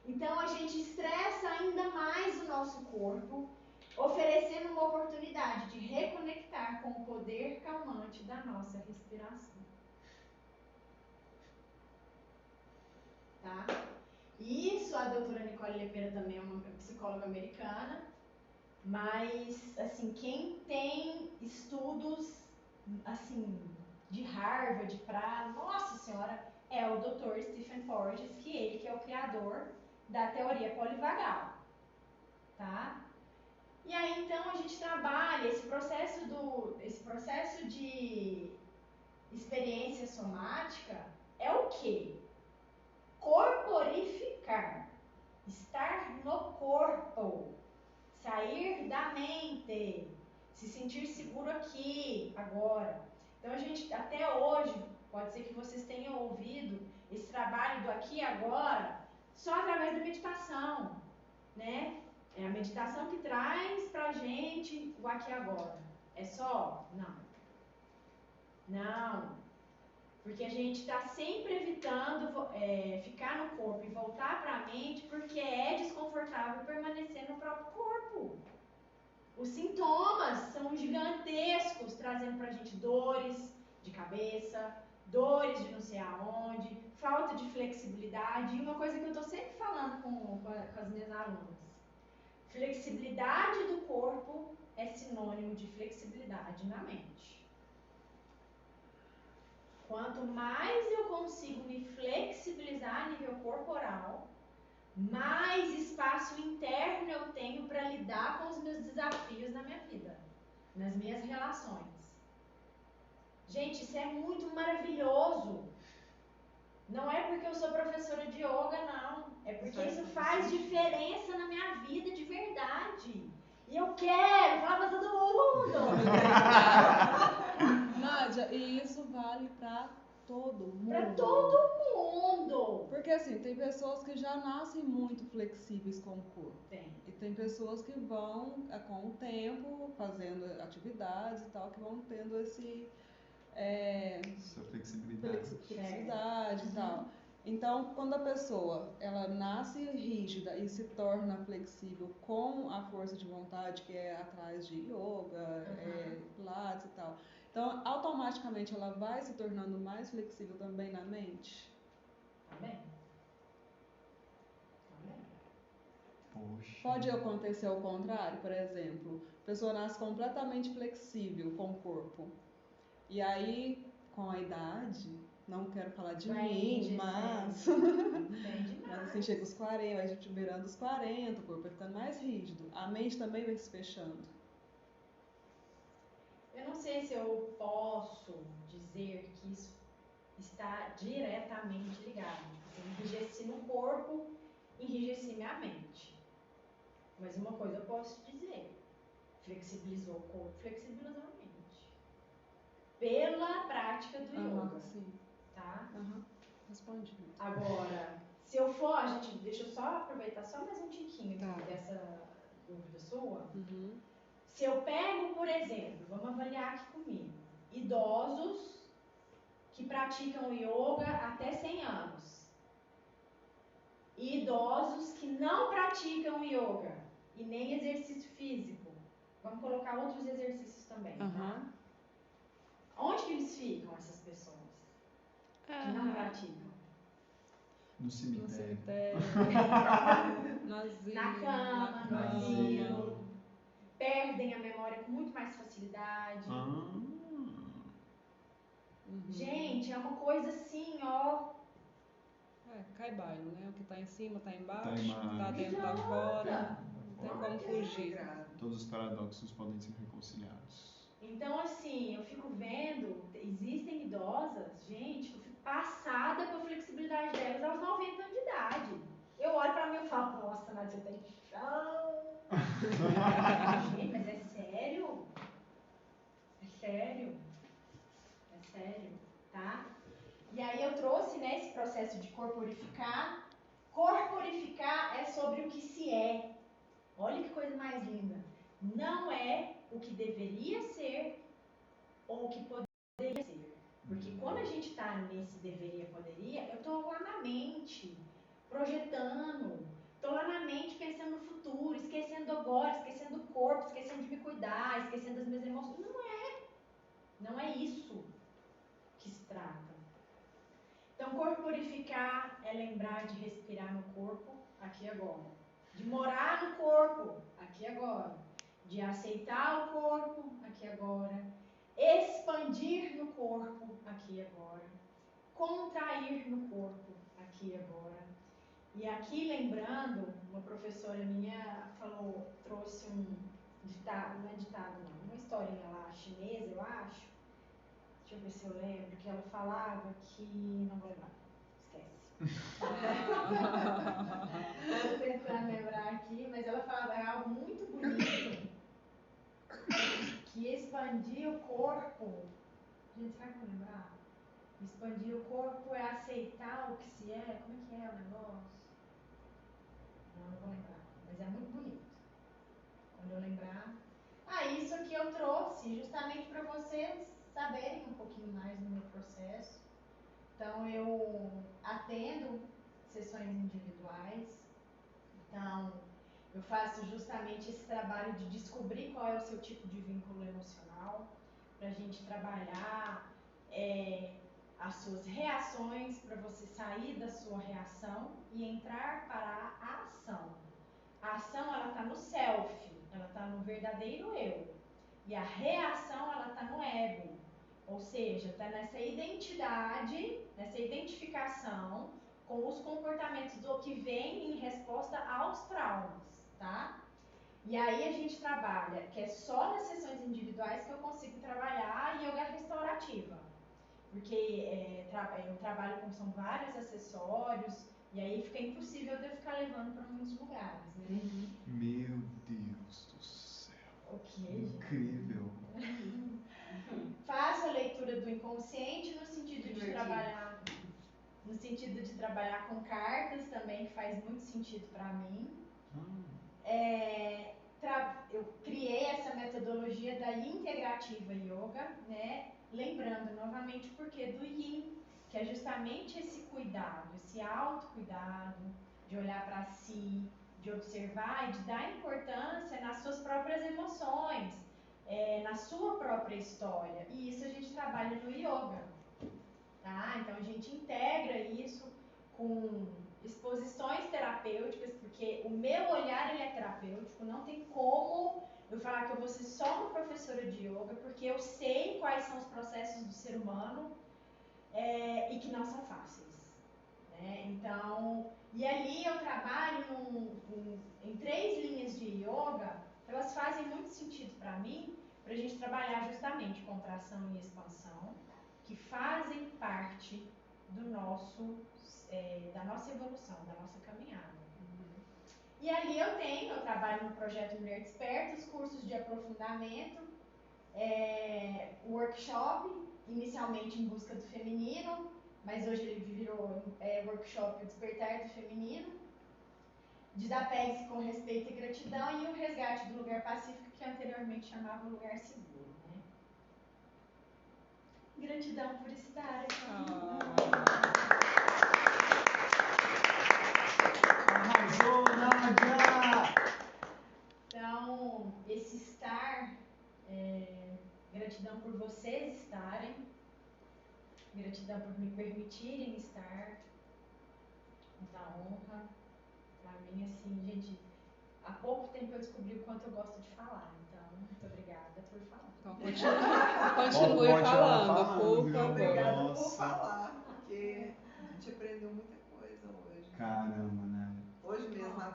Então a gente estressa ainda mais o nosso corpo, oferecendo uma oportunidade de reconectar com o poder calmante da nossa respiração. Tá? Isso, a doutora Nicole Lepera também é uma psicóloga americana, mas, assim, quem tem estudos, assim, de Harvard nossa senhora, é o Dr. Stephen Porges, que é o criador da teoria polivagal, tá? E aí, então, a gente trabalha esse processo de experiência somática é o quê? Corporificar, estar no corpo, sair da mente, se sentir seguro aqui, agora. Então, a gente, até hoje, pode ser que vocês tenham ouvido esse trabalho do aqui e agora só através da meditação, né? É a meditação que traz pra gente o aqui e agora. É só? Não. Não. Porque a gente está sempre evitando ficar no corpo e voltar para a mente porque é desconfortável permanecer no próprio corpo. Os sintomas são gigantescos, trazendo para a gente dores de cabeça, dores de não sei aonde, falta de flexibilidade. E uma coisa que eu estou sempre falando com as minhas alunas: flexibilidade do corpo é sinônimo de flexibilidade na mente. Quanto mais eu consigo me flexibilizar a nível corporal, mais espaço interno eu tenho para lidar com os meus desafios na minha vida, nas minhas relações. Gente, isso é muito maravilhoso. Não é porque eu sou professora de yoga, não. É porque isso faz diferença na minha vida de verdade. E eu quero falar para todo mundo. Nádia, e isso vale pra todo mundo. Pra todo mundo. Porque assim, tem pessoas que já nascem muito flexíveis com o corpo. Tem. E tem pessoas que vão, com o tempo, fazendo atividades e tal, que vão tendo essa flexibilidade. E tal. Então, quando a pessoa ela nasce rígida e se torna flexível com a força de vontade, que é atrás de yoga, pilates e tal, então automaticamente ela vai se tornando mais flexível também na mente? Também. Poxa. Pode acontecer ao contrário, por exemplo, a pessoa nasce completamente flexível com o corpo. E aí, com a idade, não quero falar de mim, mas assim, chega os 40, a gente beirando os 40, o corpo vai ficando mais rígido. A mente também vai se fechando. Eu não sei se eu posso dizer que isso está diretamente ligado. Assim, enrijeci no corpo, enrijeci minha mente. Mas uma coisa eu posso dizer: flexibilizou o corpo, flexibilizou a mente. Pela prática do yoga. Sim. Tá? Respondi. Agora, se eu for, gente, deixa eu só aproveitar só mais um tiquinho dessa dúvida sua. Se eu pego, por exemplo, vamos avaliar aqui comigo, idosos que praticam yoga até 100 anos e idosos que não praticam yoga e nem exercício físico, vamos colocar outros exercícios também, tá? Onde que eles ficam, essas pessoas que não praticam? No cemitério. Na cama, no asilo. Perdem a memória com muito mais facilidade. Gente, é uma coisa assim, ó. Cai baile, né? O que tá em cima tá embaixo, Tá tá dentro, tá fora. Não tem como fugir. Todos os paradoxos podem ser reconciliados. Então, assim, eu fico vendo, existem idosas, gente, eu fico passada com a flexibilidade delas aos 90 anos de idade. Eu olho pra mim e falo: nossa, Nádia, você tem chão. Gente, mas é sério? É sério? É sério, tá? E aí eu trouxe, né, esse processo de corporificar. Corporificar é sobre o que se é. Olha que coisa mais linda. Não é o que deveria ser ou o que poderia ser. Porque quando a gente está nesse deveria, poderia, eu estou lá na mente, projetando. Estou lá na mente pensando no futuro, esquecendo do agora, esquecendo do corpo, esquecendo de me cuidar, esquecendo das minhas emoções. Não é isso que se trata. Então, corporificar é lembrar de respirar no corpo, aqui e agora. De morar no corpo, aqui e agora. De aceitar o corpo, aqui e agora. Expandir no corpo, aqui e agora. contrair no corpo, aqui e agora. E aqui, lembrando, uma professora minha trouxe um ditado, não é ditado não, uma historinha lá chinesa, eu acho. Deixa eu ver se eu lembro, que ela falava que... Não vou lembrar, esquece. Estou tentando lembrar aqui, mas ela falava algo muito bonito, que expandir o corpo... Gente, será que eu vou lembrar? Expandir o corpo é aceitar o que se é. Como é que é o negócio? Não vou lembrar, mas é muito bonito. Quando eu lembrar... isso aqui eu trouxe justamente para vocês saberem um pouquinho mais do meu processo. Então, eu atendo sessões individuais. Então, eu faço justamente esse trabalho de descobrir qual é o seu tipo de vínculo emocional, para a gente trabalhar as suas reações, para você sair da sua reação e entrar para a ação. A ação, ela está no self, ela está no verdadeiro eu. E a reação, ela está no ego. Ou seja, está nessa identidade, nessa identificação com os comportamentos do que vem em resposta aos traumas, tá? E aí a gente trabalha, que é só nas sessões individuais que eu consigo trabalhar a yoga restaurativa. Porque eu trabalho com são vários acessórios, e aí fica impossível de eu ficar levando para muitos lugares, né? Meu Deus do céu. O que, incrível. Faço a leitura do inconsciente no sentido de trabalhar, com cartas também, que faz muito sentido para mim. Eu criei essa metodologia da integrativa yoga, né? Lembrando novamente o porquê do yin, que é justamente esse cuidado, esse autocuidado, de olhar para si, de observar e de dar importância nas suas próprias emoções, na sua própria história. E isso a gente trabalha no yoga, tá? Então a gente integra isso com exposições terapêuticas, porque o meu olhar ele é terapêutico, não tem como eu falar que eu vou ser só uma professora de yoga, porque eu sei quais são os processos do ser humano e que não são fáceis, né? Então, e ali eu trabalho em 3 linhas de yoga, elas fazem muito sentido para mim, para a gente trabalhar justamente contração e expansão, que fazem parte do da nossa evolução, da nossa caminhada. E ali eu trabalho no projeto Mulher Desperta, os cursos de aprofundamento, workshop, inicialmente em busca do feminino, mas hoje ele virou workshop o Despertar do Feminino, desapegue-se com respeito e gratidão, e o resgate do lugar pacífico, que anteriormente chamava lugar seguro, né? Gratidão por estar aqui. Arrasou, Nádia! Então, esse estar, gratidão por vocês estarem, gratidão por me permitirem estar, muita honra. Pra mim, assim, gente, há pouco tempo eu descobri o quanto eu gosto de falar, então, muito obrigada por falar. Então, continue falando, por favor. Obrigada por falar, porque a gente aprendeu muita coisa hoje. Caramba,